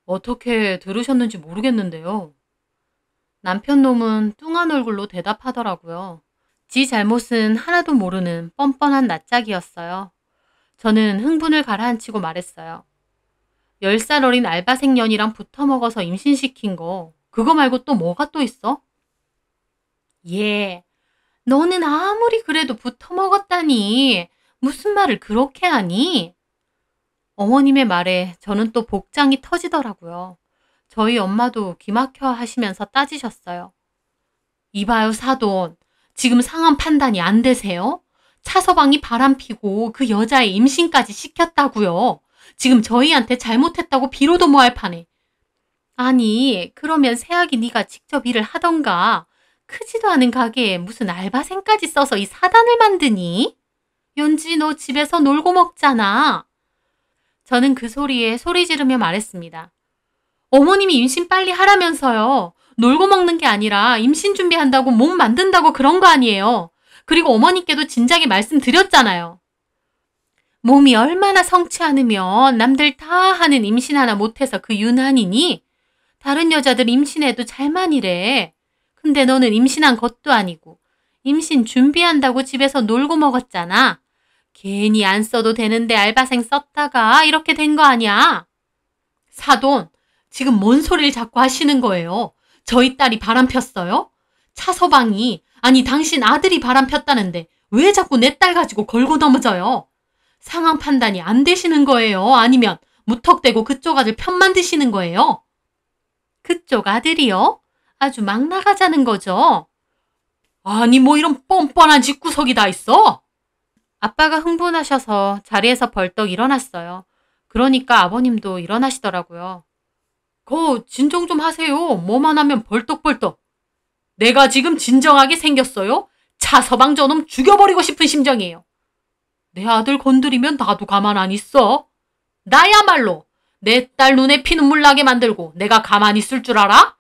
[SPEAKER 1] 어떻게 들으셨는지 모르겠는데요. 남편 놈은 뚱한 얼굴로 대답하더라고요. 지 잘못은 하나도 모르는 뻔뻔한 낯짝이었어요. 저는 흥분을 가라앉히고 말했어요. 10살 어린 알바생년이랑 붙어먹어서 임신시킨 거, 그거 말고 또 뭐가 또 있어? 예, 너는 아무리 그래도 붙어먹었다니. 무슨 말을 그렇게 하니? 어머님의 말에 저는 또 복장이 터지더라고요. 저희 엄마도 기막혀 하시면서 따지셨어요. 이봐요, 사돈. 지금 상황 판단이 안 되세요? 차서방이 바람피고 그 여자의 임신까지 시켰다고요. 지금 저희한테 잘못했다고 비로도 뭐할 판에. 아니, 그러면 새아기 네가 직접 일을 하던가. 크지도 않은 가게에 무슨 알바생까지 써서 이 사단을 만드니? 연지, 너 집에서 놀고 먹잖아. 저는 그 소리에 소리 지르며 말했습니다. 어머님이 임신 빨리 하라면서요. 놀고 먹는 게 아니라 임신 준비한다고 몸 만든다고 그런 거 아니에요. 그리고 어머니께도 진작에 말씀드렸잖아요. 몸이 얼마나 성치 않으면 남들 다 하는 임신 하나 못해서 그 유난이니? 다른 여자들 임신해도 잘만 이래. 근데 너는 임신한 것도 아니고 임신 준비한다고 집에서 놀고 먹었잖아. 괜히 안 써도 되는데 알바생 썼다가 이렇게 된 거 아니야? 사돈, 지금 뭔 소리를 자꾸 하시는 거예요? 저희 딸이 바람 폈어요? 차서방이, 아니 당신 아들이 바람 폈다는데 왜 자꾸 내 딸 가지고 걸고 넘어져요? 상황 판단이 안 되시는 거예요? 아니면 무턱대고 그쪽 아들 편만 드시는 거예요? 그쪽 아들이요? 아주 막 나가자는 거죠? 아니 뭐 이런 뻔뻔한 집구석이 다 있어? 아빠가 흥분하셔서 자리에서 벌떡 일어났어요. 그러니까 아버님도 일어나시더라고요. 진정 좀 하세요. 뭐만 하면 벌떡벌떡. 내가 지금 진정하게 생겼어요? 차서방 저놈 죽여버리고 싶은 심정이에요. 내 아들 건드리면 나도 가만 안 있어. 나야말로 내 딸 눈에 피눈물 나게 만들고 내가 가만히 있을 줄 알아?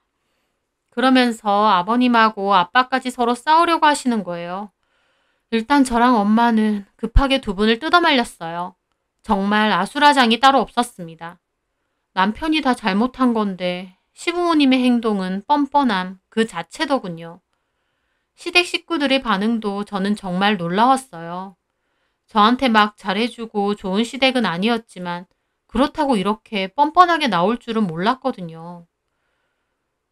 [SPEAKER 1] 그러면서 아버님하고 아빠까지 서로 싸우려고 하시는 거예요. 일단 저랑 엄마는 급하게 두 분을 뜯어말렸어요. 정말 아수라장이 따로 없었습니다. 남편이 다 잘못한 건데 시부모님의 행동은 뻔뻔함 그 자체더군요. 시댁 식구들의 반응도 저는 정말 놀라웠어요. 저한테 막 잘해주고 좋은 시댁은 아니었지만 그렇다고 이렇게 뻔뻔하게 나올 줄은 몰랐거든요.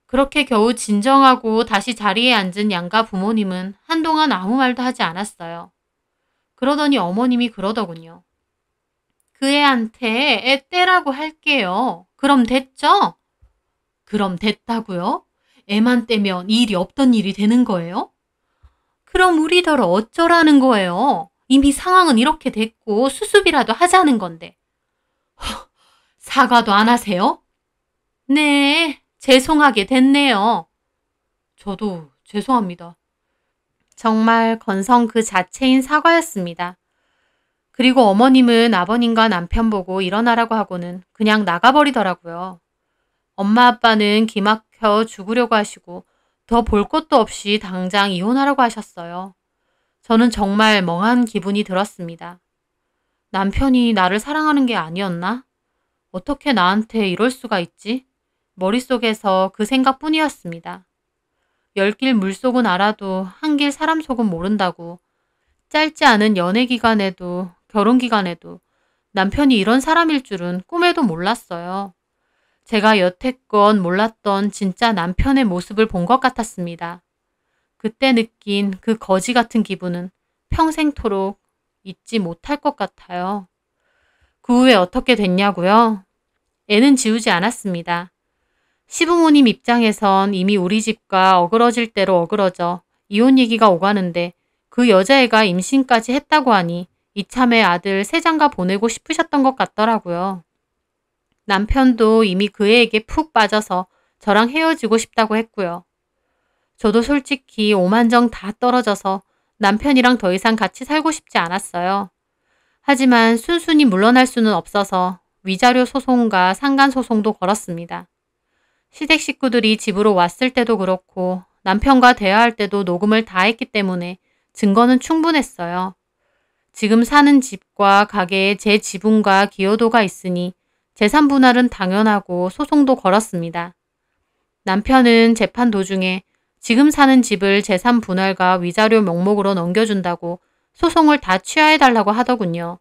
[SPEAKER 1] 그렇게 겨우 진정하고 다시 자리에 앉은 양가 부모님은 한동안 아무 말도 하지 않았어요. 그러더니 어머님이 그러더군요. 그 애한테 애 떼라고 할게요. 그럼 됐죠? 그럼 됐다고요? 애만 떼면 일이 없던 일이 되는 거예요? 그럼 우리더러 어쩌라는 거예요? 이미 상황은 이렇게 됐고 수습이라도 하자는 건데. 사과도 안 하세요? 네, 죄송하게 됐네요. 저도 죄송합니다. 정말 건성 그 자체인 사과였습니다. 그리고 어머님은 아버님과 남편 보고 일어나라고 하고는 그냥 나가버리더라고요. 엄마 아빠는 기막혀 죽으려고 하시고 더 볼 것도 없이 당장 이혼하라고 하셨어요. 저는 정말 멍한 기분이 들었습니다. 남편이 나를 사랑하는 게 아니었나? 어떻게 나한테 이럴 수가 있지? 머릿속에서 그 생각뿐이었습니다. 10길 물속은 알아도 한길 사람 속은 모른다고. 짧지 않은 연애 기간에도 결혼 기간에도 남편이 이런 사람일 줄은 꿈에도 몰랐어요. 제가 여태껏 몰랐던 진짜 남편의 모습을 본 것 같았습니다. 그때 느낀 그 거지 같은 기분은 평생토록 잊지 못할 것 같아요. 그 후에 어떻게 됐냐고요? 애는 지우지 않았습니다. 시부모님 입장에선 이미 우리 집과 어그러질 대로 어그러져 이혼 얘기가 오가는데 그 여자애가 임신까지 했다고 하니 이참에 아들 세장가 보내고 싶으셨던 것 같더라고요. 남편도 이미 그 애에게 푹 빠져서 저랑 헤어지고 싶다고 했고요. 저도 솔직히 오만정 다 떨어져서 남편이랑 더 이상 같이 살고 싶지 않았어요. 하지만 순순히 물러날 수는 없어서 위자료 소송과 상간 소송도 걸었습니다. 시댁 식구들이 집으로 왔을 때도 그렇고 남편과 대화할 때도 녹음을 다 했기 때문에 증거는 충분했어요. 지금 사는 집과 가게에 제 지분과 기여도가 있으니 재산 분할은 당연하고 소송도 걸었습니다. 남편은 재판 도중에 지금 사는 집을 재산 분할과 위자료 명목으로 넘겨준다고 소송을 다 취하해달라고 하더군요.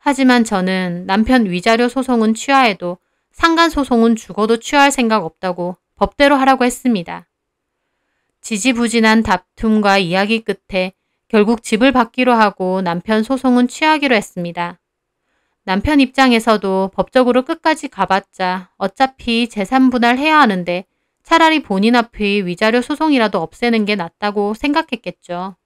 [SPEAKER 1] 하지만 저는 남편 위자료 소송은 취하해도 상간소송은 죽어도 취하할 생각 없다고 법대로 하라고 했습니다. 지지부진한 다툼과 이야기 끝에 결국 집을 받기로 하고 남편 소송은 취하기로 했습니다. 남편 입장에서도 법적으로 끝까지 가봤자 어차피 재산 분할해야 하는데 차라리 본인 앞의 위자료 소송이라도 없애는 게 낫다고 생각했겠죠.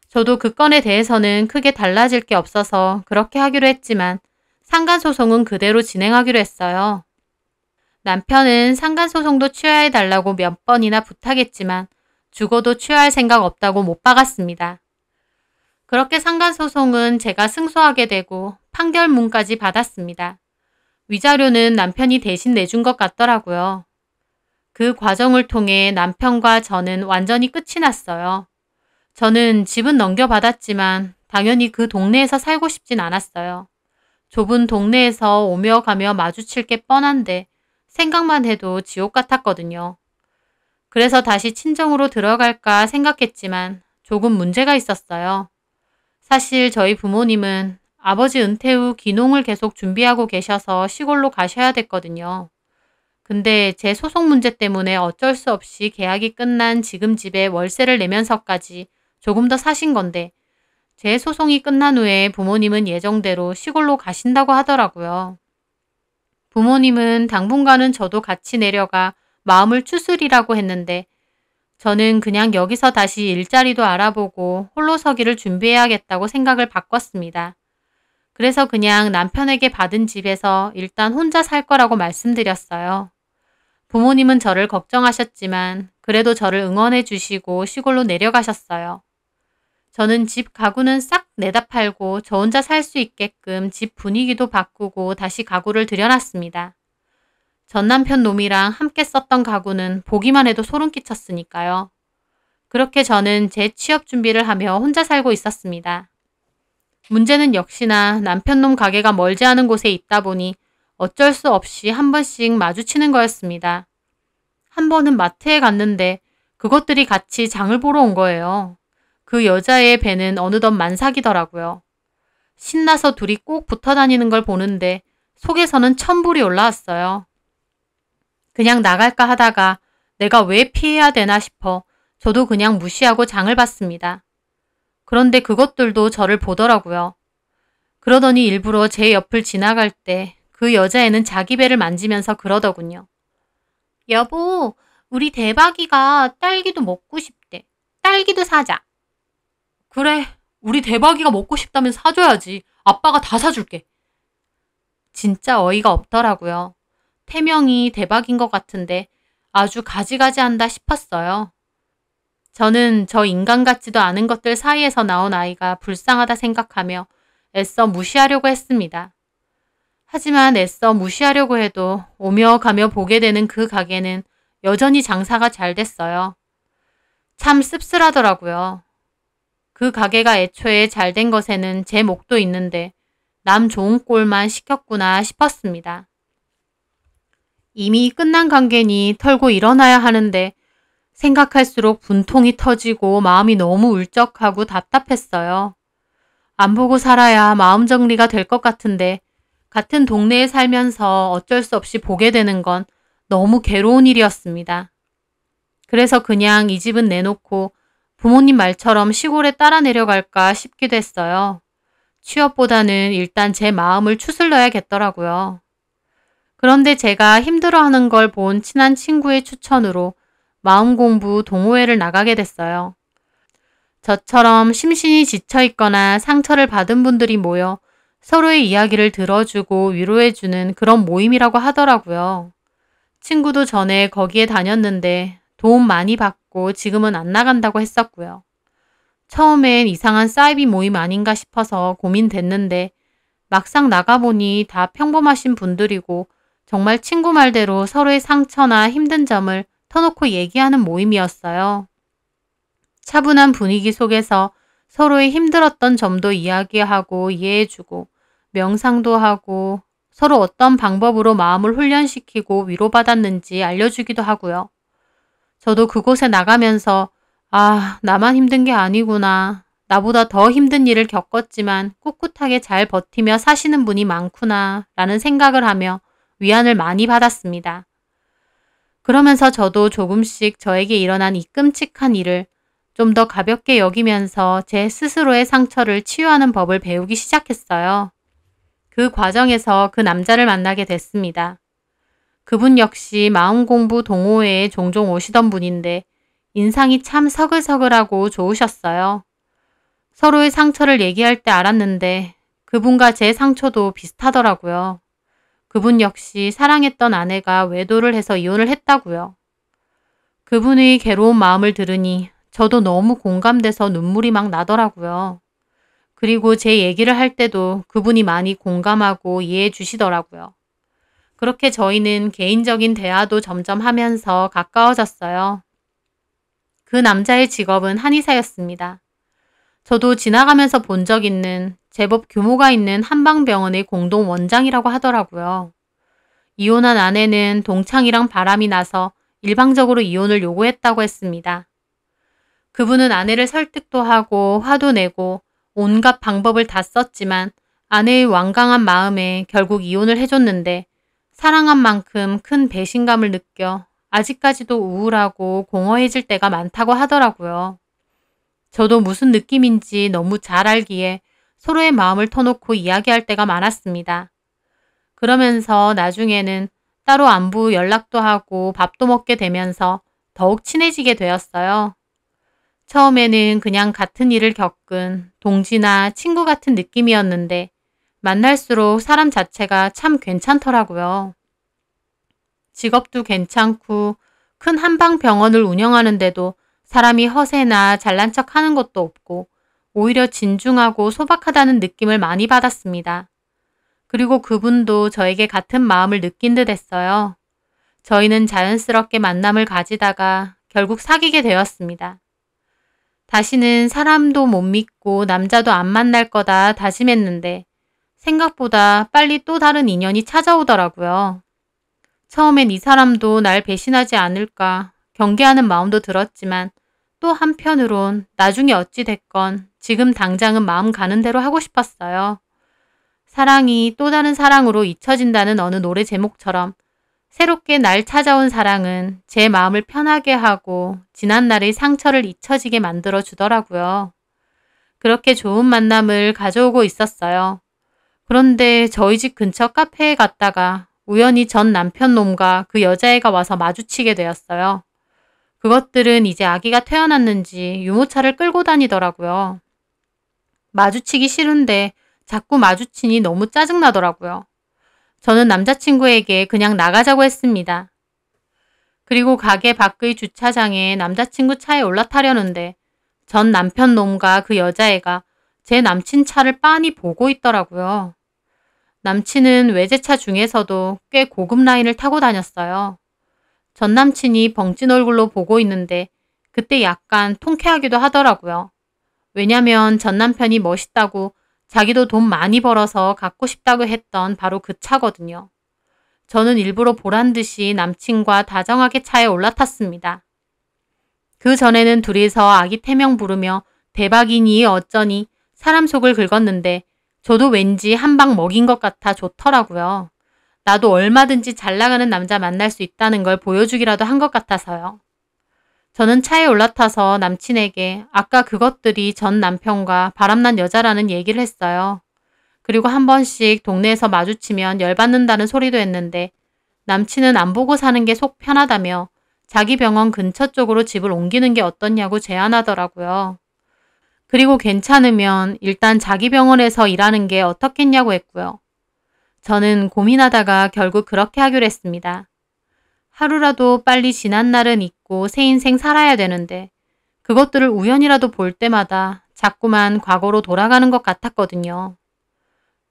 [SPEAKER 1] 저도 그 건에 대해서는 크게 달라질 게 없어서 그렇게 하기로 했지만 상간소송은 그대로 진행하기로 했어요. 남편은 상간소송도 취하해달라고 몇 번이나 부탁했지만 죽어도 취하할 생각 없다고 못 박았습니다. 그렇게 상간소송은 제가 승소하게 되고 판결문까지 받았습니다. 위자료는 남편이 대신 내준 것 같더라고요. 그 과정을 통해 남편과 저는 완전히 끝이 났어요. 저는 집은 넘겨받았지만 당연히 그 동네에서 살고 싶진 않았어요. 좁은 동네에서 오며 가며 마주칠 게 뻔한데 생각만 해도 지옥 같았거든요. 그래서 다시 친정으로 들어갈까 생각했지만 조금 문제가 있었어요. 사실 저희 부모님은 아버지 은퇴 후 귀농을 계속 준비하고 계셔서 시골로 가셔야 됐거든요. 근데 제 소송 문제 때문에 어쩔 수 없이 계약이 끝난 지금 집에 월세를 내면서까지 조금 더 사신 건데 제 소송이 끝난 후에 부모님은 예정대로 시골로 가신다고 하더라고요. 부모님은 당분간은 저도 같이 내려가 마음을 추스리라고 했는데 저는 그냥 여기서 다시 일자리도 알아보고 홀로 서기를 준비해야겠다고 생각을 바꿨습니다. 그래서 그냥 남편에게 받은 집에서 일단 혼자 살 거라고 말씀드렸어요. 부모님은 저를 걱정하셨지만 그래도 저를 응원해 주시고 시골로 내려가셨어요. 저는 집 가구는 싹 내다 팔고 저 혼자 살 수 있게끔 집 분위기도 바꾸고 다시 가구를 들여놨습니다. 전 남편 놈이랑 함께 썼던 가구는 보기만 해도 소름 끼쳤으니까요. 그렇게 저는 제 취업 준비를 하며 혼자 살고 있었습니다. 문제는 역시나 남편 놈 가게가 멀지 않은 곳에 있다 보니 어쩔 수 없이 한 번씩 마주치는 거였습니다. 한 번은 마트에 갔는데 그것들이 같이 장을 보러 온 거예요. 그 여자의 배는 어느덧 만삭이더라고요. 신나서 둘이 꼭 붙어 다니는 걸 보는데 속에서는 천불이 올라왔어요. 그냥 나갈까 하다가 내가 왜 피해야 되나 싶어 저도 그냥 무시하고 장을 봤습니다. 그런데 그것들도 저를 보더라고요. 그러더니 일부러 제 옆을 지나갈 때 그 여자애는 자기 배를 만지면서 그러더군요. 여보, 우리 대박이가 딸기도 먹고 싶대. 딸기도 사자. 그래, 우리 대박이가 먹고 싶다면 사줘야지. 아빠가 다 사줄게. 진짜 어이가 없더라고요. 태명이 대박인 것 같은데 아주 가지가지한다 싶었어요. 저는 저 인간 같지도 않은 것들 사이에서 나온 아이가 불쌍하다 생각하며 애써 무시하려고 했습니다. 하지만 애써 무시하려고 해도 오며 가며 보게 되는 그 가게는 여전히 장사가 잘 됐어요. 참 씁쓸하더라고요. 그 가게가 애초에 잘 된 것에는 제 목도 있는데 남 좋은 꼴만 시켰구나 싶었습니다. 이미 끝난 관계니 털고 일어나야 하는데 생각할수록 분통이 터지고 마음이 너무 울적하고 답답했어요. 안 보고 살아야 마음 정리가 될 것 같은데 같은 동네에 살면서 어쩔 수 없이 보게 되는 건 너무 괴로운 일이었습니다. 그래서 그냥 이 집은 내놓고 부모님 말처럼 시골에 따라 내려갈까 싶기도 했어요. 취업보다는 일단 제 마음을 추슬러야겠더라고요. 그런데 제가 힘들어하는 걸 본 친한 친구의 추천으로 마음공부 동호회를 나가게 됐어요. 저처럼 심신이 지쳐있거나 상처를 받은 분들이 모여 서로의 이야기를 들어주고 위로해주는 그런 모임이라고 하더라고요. 친구도 전에 거기에 다녔는데 도움 많이 받고 지금은 안 나간다고 했었고요. 처음엔 이상한 사이비 모임 아닌가 싶어서 고민됐는데 막상 나가보니 다 평범하신 분들이고 정말 친구 말대로 서로의 상처나 힘든 점을 터놓고 얘기하는 모임이었어요. 차분한 분위기 속에서 서로의 힘들었던 점도 이야기하고 이해해주고 명상도 하고 서로 어떤 방법으로 마음을 훈련시키고 위로받았는지 알려주기도 하고요. 저도 그곳에 나가면서 아, 나만 힘든 게 아니구나. 나보다 더 힘든 일을 겪었지만 꿋꿋하게 잘 버티며 사시는 분이 많구나 라는 생각을 하며 위안을 많이 받았습니다. 그러면서 저도 조금씩 저에게 일어난 이 끔찍한 일을 좀 더 가볍게 여기면서 제 스스로의 상처를 치유하는 법을 배우기 시작했어요. 그 과정에서 그 남자를 만나게 됐습니다. 그분 역시 마음공부 동호회에 종종 오시던 분인데 인상이 참 서글서글하고 좋으셨어요. 서로의 상처를 얘기할 때 알았는데 그분과 제 상처도 비슷하더라고요. 그분 역시 사랑했던 아내가 외도를 해서 이혼을 했다고요. 그분의 괴로운 마음을 들으니 저도 너무 공감돼서 눈물이 막 나더라고요. 그리고 제 얘기를 할 때도 그분이 많이 공감하고 이해해 주시더라고요. 그렇게 저희는 개인적인 대화도 점점 하면서 가까워졌어요. 그 남자의 직업은 한의사였습니다. 저도 지나가면서 본 적 있는 제법 규모가 있는 한방병원의 공동 원장이라고 하더라고요. 이혼한 아내는 동창이랑 바람이 나서 일방적으로 이혼을 요구했다고 했습니다. 그분은 아내를 설득도 하고 화도 내고 온갖 방법을 다 썼지만 아내의 완강한 마음에 결국 이혼을 해줬는데 사랑한 만큼 큰 배신감을 느껴 아직까지도 우울하고 공허해질 때가 많다고 하더라고요. 저도 무슨 느낌인지 너무 잘 알기에 서로의 마음을 터놓고 이야기할 때가 많았습니다. 그러면서 나중에는 따로 안부 연락도 하고 밥도 먹게 되면서 더욱 친해지게 되었어요. 처음에는 그냥 같은 일을 겪은 동지나 친구 같은 느낌이었는데 만날수록 사람 자체가 참 괜찮더라고요. 직업도 괜찮고 큰 한방병원을 운영하는데도 사람이 허세나 잘난 척 하는 것도 없고 오히려 진중하고 소박하다는 느낌을 많이 받았습니다. 그리고 그분도 저에게 같은 마음을 느낀 듯 했어요. 저희는 자연스럽게 만남을 가지다가 결국 사귀게 되었습니다. 다시는 사람도 못 믿고 남자도 안 만날 거다 다짐했는데 생각보다 빨리 또 다른 인연이 찾아오더라고요. 처음엔 이 사람도 날 배신하지 않을까 경계하는 마음도 들었지만 또 한편으론 나중에 어찌 됐건 지금 당장은 마음 가는 대로 하고 싶었어요. 사랑이 또 다른 사랑으로 잊혀진다는 어느 노래 제목처럼 새롭게 날 찾아온 사랑은 제 마음을 편하게 하고 지난날의 상처를 잊혀지게 만들어 주더라고요. 그렇게 좋은 만남을 가져오고 있었어요. 그런데 저희 집 근처 카페에 갔다가 우연히 전 남편 놈과 그 여자애가 와서 마주치게 되었어요. 그것들은 이제 아기가 태어났는지 유모차를 끌고 다니더라고요. 마주치기 싫은데 자꾸 마주치니 너무 짜증나더라고요. 저는 남자친구에게 그냥 나가자고 했습니다. 그리고 가게 밖의 주차장에 남자친구 차에 올라타려는데 전 남편 놈과 그 여자애가 제 남친 차를 빤히 보고 있더라고요. 남친은 외제차 중에서도 꽤 고급 라인을 타고 다녔어요. 전 남친이 벙찐 얼굴로 보고 있는데 그때 약간 통쾌하기도 하더라고요. 왜냐면 전 남편이 멋있다고 자기도 돈 많이 벌어서 갖고 싶다고 했던 바로 그 차거든요. 저는 일부러 보란 듯이 남친과 다정하게 차에 올라탔습니다. 그 전에는 둘이서 아기 태명 부르며 대박이니 어쩌니 사람 속을 긁었는데 저도 왠지 한 방 먹인 것 같아 좋더라고요. 나도 얼마든지 잘 나가는 남자 만날 수 있다는 걸 보여주기라도 한 것 같아서요. 저는 차에 올라타서 남친에게 아까 그것들이 전 남편과 바람난 여자라는 얘기를 했어요. 그리고 한 번씩 동네에서 마주치면 열받는다는 소리도 했는데 남친은 안 보고 사는 게 속 편하다며 자기 병원 근처 쪽으로 집을 옮기는 게 어떻냐고 제안하더라고요. 그리고 괜찮으면 일단 자기 병원에서 일하는 게 어떻겠냐고 했고요. 저는 고민하다가 결국 그렇게 하기로 했습니다. 하루라도 빨리 지난 날은 잊고 새 인생 살아야 되는데 그것들을 우연이라도 볼 때마다 자꾸만 과거로 돌아가는 것 같았거든요.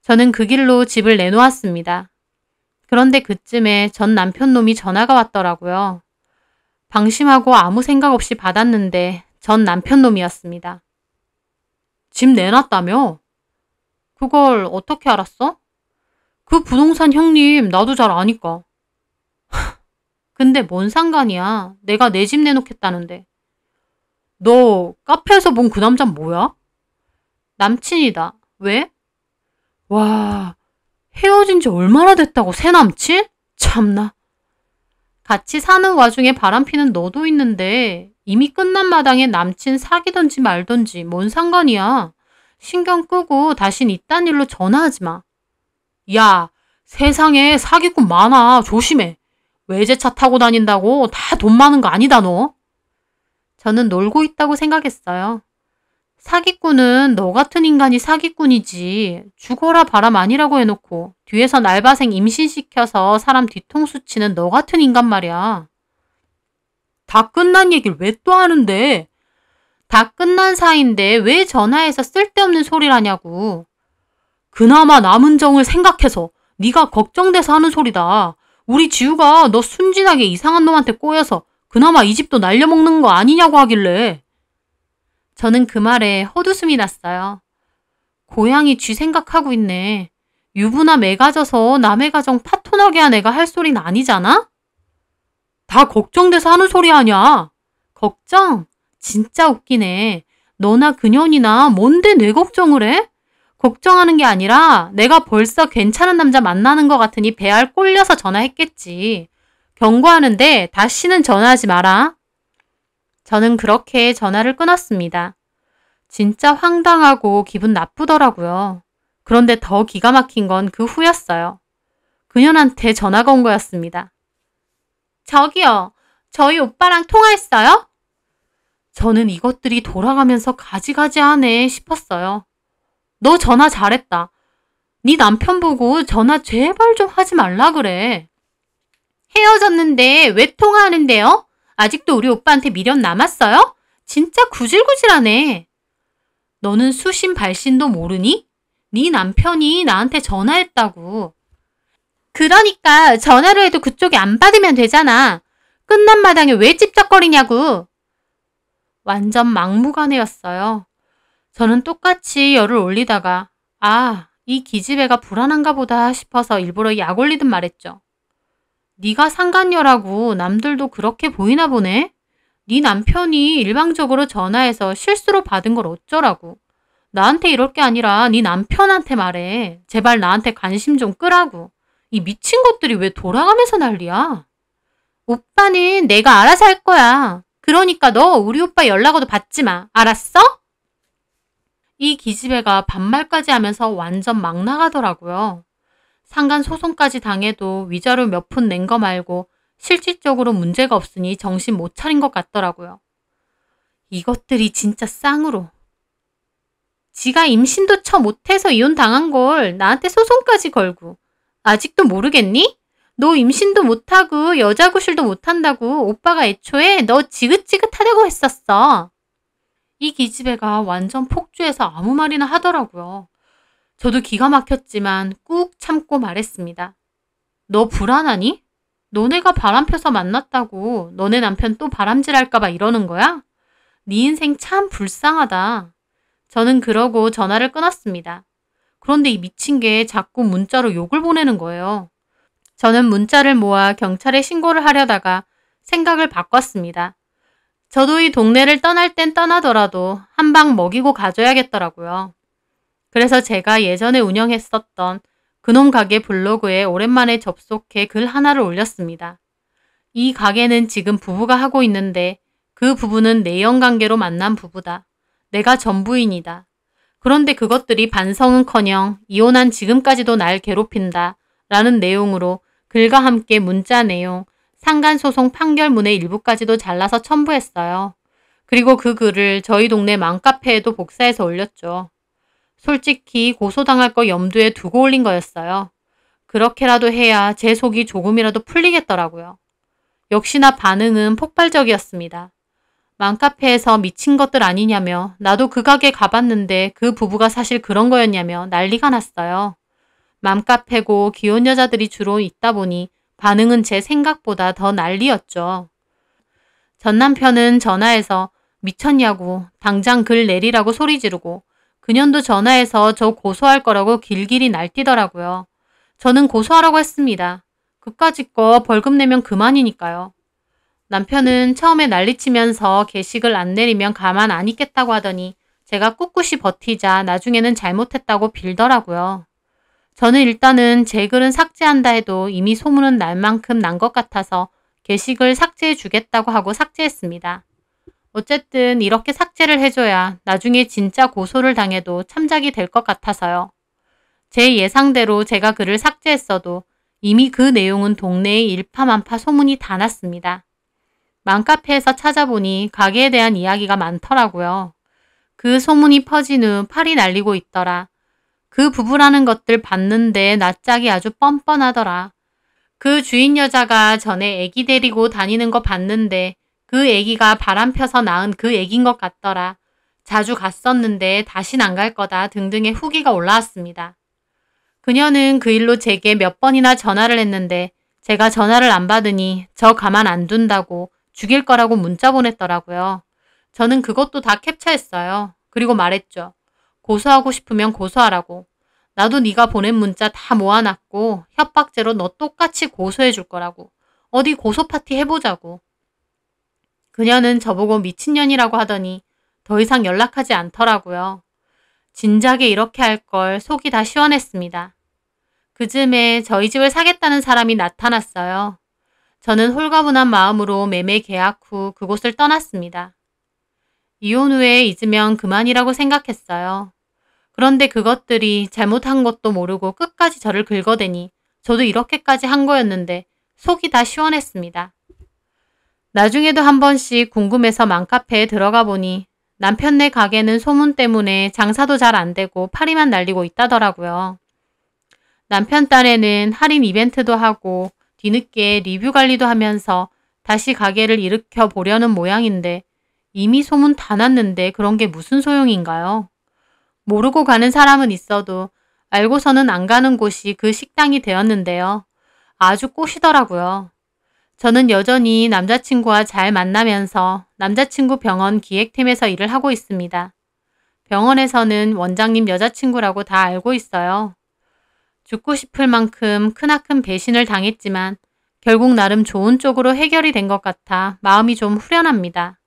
[SPEAKER 1] 저는 그 길로 집을 내놓았습니다. 그런데 그쯤에 전 남편 놈이 전화가 왔더라고요. 방심하고 아무 생각 없이 받았는데 전 남편 놈이었습니다. 집 내놨다며? 그걸 어떻게 알았어? 그 부동산 형님 나도 잘 아니까. 근데 뭔 상관이야. 내가 내 집 내놓겠다는데. 너 카페에서 본 그 남잔 뭐야? 남친이다. 왜? 와, 헤어진 지 얼마나 됐다고 새 남친? 참나. 같이 사는 와중에 바람피는 너도 있는데 이미 끝난 마당에 남친 사귀던지 말던지 뭔 상관이야. 신경 끄고 다신 이딴 일로 전화하지 마. 야, 세상에 사기꾼 많아. 조심해. 외제차 타고 다닌다고 다 돈 많은 거 아니다 너. 저는 놀고 있다고 생각했어요. 사기꾼은 너 같은 인간이 사기꾼이지. 죽어라 바람 아니라고 해놓고 뒤에서 날바생 임신시켜서 사람 뒤통수 치는 너 같은 인간 말이야. 다 끝난 얘기를 왜 또 하는데? 다 끝난 사이인데 왜 전화해서 쓸데없는 소리를 하냐고. 그나마 남은 정을 생각해서 네가 걱정돼서 하는 소리다. 우리 지우가 너 순진하게 이상한 놈한테 꼬여서 그나마 이 집도 날려먹는 거 아니냐고 하길래. 저는 그 말에 헛웃음이 났어요. 고양이 쥐 생각하고 있네. 유부남 애 가져서 남의 가정 파토나게 한 애가 할 소리는 아니잖아? 다 걱정돼서 하는 소리 아냐? 걱정? 진짜 웃기네. 너나 그년이나 뭔데 내 걱정을 해? 걱정하는 게 아니라 내가 벌써 괜찮은 남자 만나는 것 같으니 배알 꼴려서 전화했겠지. 경고하는데 다시는 전화하지 마라. 저는 그렇게 전화를 끊었습니다. 진짜 황당하고 기분 나쁘더라고요. 그런데 더 기가 막힌 건 그 후였어요. 그년한테 전화가 온 거였습니다. 저기요, 저희 오빠랑 통화했어요? 저는 이것들이 돌아가면서 가지가지하네 싶었어요. 너 전화 잘했다. 네 남편 보고 전화 제발 좀 하지 말라 그래. 헤어졌는데 왜 통화하는데요? 아직도 우리 오빠한테 미련 남았어요? 진짜 구질구질하네. 너는 수신 발신도 모르니? 네 남편이 나한테 전화했다고. 그러니까 전화를 해도 그쪽이 안 받으면 되잖아. 끝난 마당에 왜 찝쩍거리냐고. 완전 막무가내였어요. 저는 똑같이 열을 올리다가 이 기집애가 불안한가 보다 싶어서 일부러 약 올리듯 말했죠. 네가 상간녀라고 남들도 그렇게 보이나 보네? 네 남편이 일방적으로 전화해서 실수로 받은 걸 어쩌라고. 나한테 이럴 게 아니라 네 남편한테 말해. 제발 나한테 관심 좀 끄라고. 이 미친 것들이 왜 돌아가면서 난리야? 오빠는 내가 알아서 할 거야. 그러니까 너 우리 오빠 연락 와도 받지 마. 알았어? 이 기집애가 반말까지 하면서 완전 막 나가더라고요. 상간 소송까지 당해도 위자료 몇 푼 낸 거 말고 실질적으로 문제가 없으니 정신 못 차린 것 같더라고요. 이것들이 진짜 쌍으로. 지가 임신도 처 못해서 이혼 당한 걸 나한테 소송까지 걸고. 아직도 모르겠니? 너 임신도 못하고 여자 구실도 못한다고 오빠가 애초에 너 지긋지긋하다고 했었어. 이 기집애가 완전 폭주해서 아무 말이나 하더라고요. 저도 기가 막혔지만 꾹 참고 말했습니다. 너 불안하니? 너네가 바람 펴서 만났다고 너네 남편 또 바람질할까봐 이러는 거야? 네 인생 참 불쌍하다. 저는 그러고 전화를 끊었습니다. 그런데 이 미친 게 자꾸 문자로 욕을 보내는 거예요. 저는 문자를 모아 경찰에 신고를 하려다가 생각을 바꿨습니다. 저도 이 동네를 떠날 땐 떠나더라도 한 방 먹이고 가줘야겠더라고요. 그래서 제가 예전에 운영했었던 그놈 가게 블로그에 오랜만에 접속해 글 하나를 올렸습니다. 이 가게는 지금 부부가 하고 있는데 그 부부는 내연관계로 만난 부부다. 내가 전부인이다. 그런데 그것들이 반성은커녕 이혼한 지금까지도 날 괴롭힌다. 라는 내용으로 글과 함께 문자 내용, 상간소송 판결문의 일부까지도 잘라서 첨부했어요. 그리고 그 글을 저희 동네 맘카페에도 복사해서 올렸죠. 솔직히 고소당할 거 염두에 두고 올린 거였어요. 그렇게라도 해야 제 속이 조금이라도 풀리겠더라고요. 역시나 반응은 폭발적이었습니다. 맘카페에서 미친 것들 아니냐며 나도 그 가게 가봤는데 그 부부가 사실 그런 거였냐며 난리가 났어요. 맘카페고 귀여운 여자들이 주로 있다 보니 반응은 제 생각보다 더 난리였죠. 전 남편은 전화해서 미쳤냐고 당장 글 내리라고 소리 지르고 그년도 전화해서 저 고소할 거라고 길길이 날뛰더라고요. 저는 고소하라고 했습니다. 그까짓 거 벌금 내면 그만이니까요. 남편은 처음에 난리치면서 게시글 안 내리면 가만 안 있겠다고 하더니 제가 꿋꿋이 버티자 나중에는 잘못했다고 빌더라고요. 저는 일단은 제 글은 삭제한다 해도 이미 소문은 날 만큼 난 것 같아서 게시글 삭제해 주겠다고 하고 삭제했습니다. 어쨌든 이렇게 삭제를 해줘야 나중에 진짜 고소를 당해도 참작이 될 것 같아서요. 제 예상대로 제가 글을 삭제했어도 이미 그 내용은 동네에 일파만파 소문이 다 났습니다. 맘카페에서 찾아보니 가게에 대한 이야기가 많더라고요. 그 소문이 퍼진 후 팔이 날리고 있더라. 그 부부라는 것들 봤는데 낯짝이 아주 뻔뻔하더라. 그 주인 여자가 전에 애기 데리고 다니는 거 봤는데 그 애기가 바람 펴서 낳은 그 애기인 것 같더라. 자주 갔었는데 다신 안 갈 거다 등등의 후기가 올라왔습니다. 그녀는 그 일로 제게 몇 번이나 전화를 했는데 제가 전화를 안 받으니 저 가만 안 둔다고 죽일 거라고 문자 보냈더라고요. 저는 그것도 다 캡처했어요. 그리고 말했죠. 고소하고 싶으면 고소하라고. 나도 네가 보낸 문자 다 모아놨고 협박죄로 너 똑같이 고소해 줄 거라고. 어디 고소 파티 해보자고. 그녀는 저보고 미친년이라고 하더니 더 이상 연락하지 않더라고요. 진작에 이렇게 할 걸 속이 다 시원했습니다. 그쯤에 저희 집을 사겠다는 사람이 나타났어요. 저는 홀가분한 마음으로 매매 계약 후 그곳을 떠났습니다. 이혼 후에 잊으면 그만이라고 생각했어요. 그런데 그것들이 잘못한 것도 모르고 끝까지 저를 긁어대니 저도 이렇게까지 한 거였는데 속이 다 시원했습니다. 나중에도 한 번씩 궁금해서 맘카페에 들어가 보니 남편네 가게는 소문 때문에 장사도 잘 안 되고 파리만 날리고 있다더라고요. 남편 딴에는 할인 이벤트도 하고 뒤늦게 리뷰 관리도 하면서 다시 가게를 일으켜 보려는 모양인데 이미 소문 다 났는데 그런 게 무슨 소용인가요? 모르고 가는 사람은 있어도 알고서는 안 가는 곳이 그 식당이 되었는데요. 아주 꼬시더라고요. 저는 여전히 남자친구와 잘 만나면서 남자친구 병원 기획팀에서 일을 하고 있습니다. 병원에서는 원장님 여자친구라고 다 알고 있어요. 죽고 싶을 만큼 크나큰 배신을 당했지만 결국 나름 좋은 쪽으로 해결이 된 것 같아 마음이 좀 후련합니다.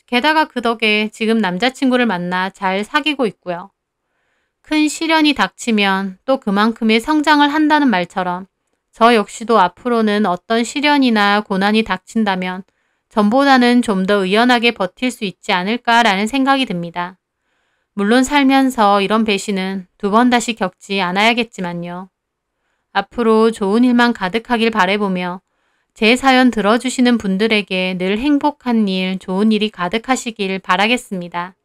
[SPEAKER 1] 게다가 그 덕에 지금 남자친구를 만나 잘 사귀고 있고요. 큰 시련이 닥치면 또 그만큼의 성장을 한다는 말처럼 저 역시도 앞으로는 어떤 시련이나 고난이 닥친다면 전보다는 좀 더 의연하게 버틸 수 있지 않을까라는 생각이 듭니다. 물론 살면서 이런 배신은 두 번 다시 겪지 않아야겠지만요. 앞으로 좋은 일만 가득하길 바라보며 제 사연 들어주시는 분들에게 늘 행복한 일, 좋은 일이 가득하시길 바라겠습니다.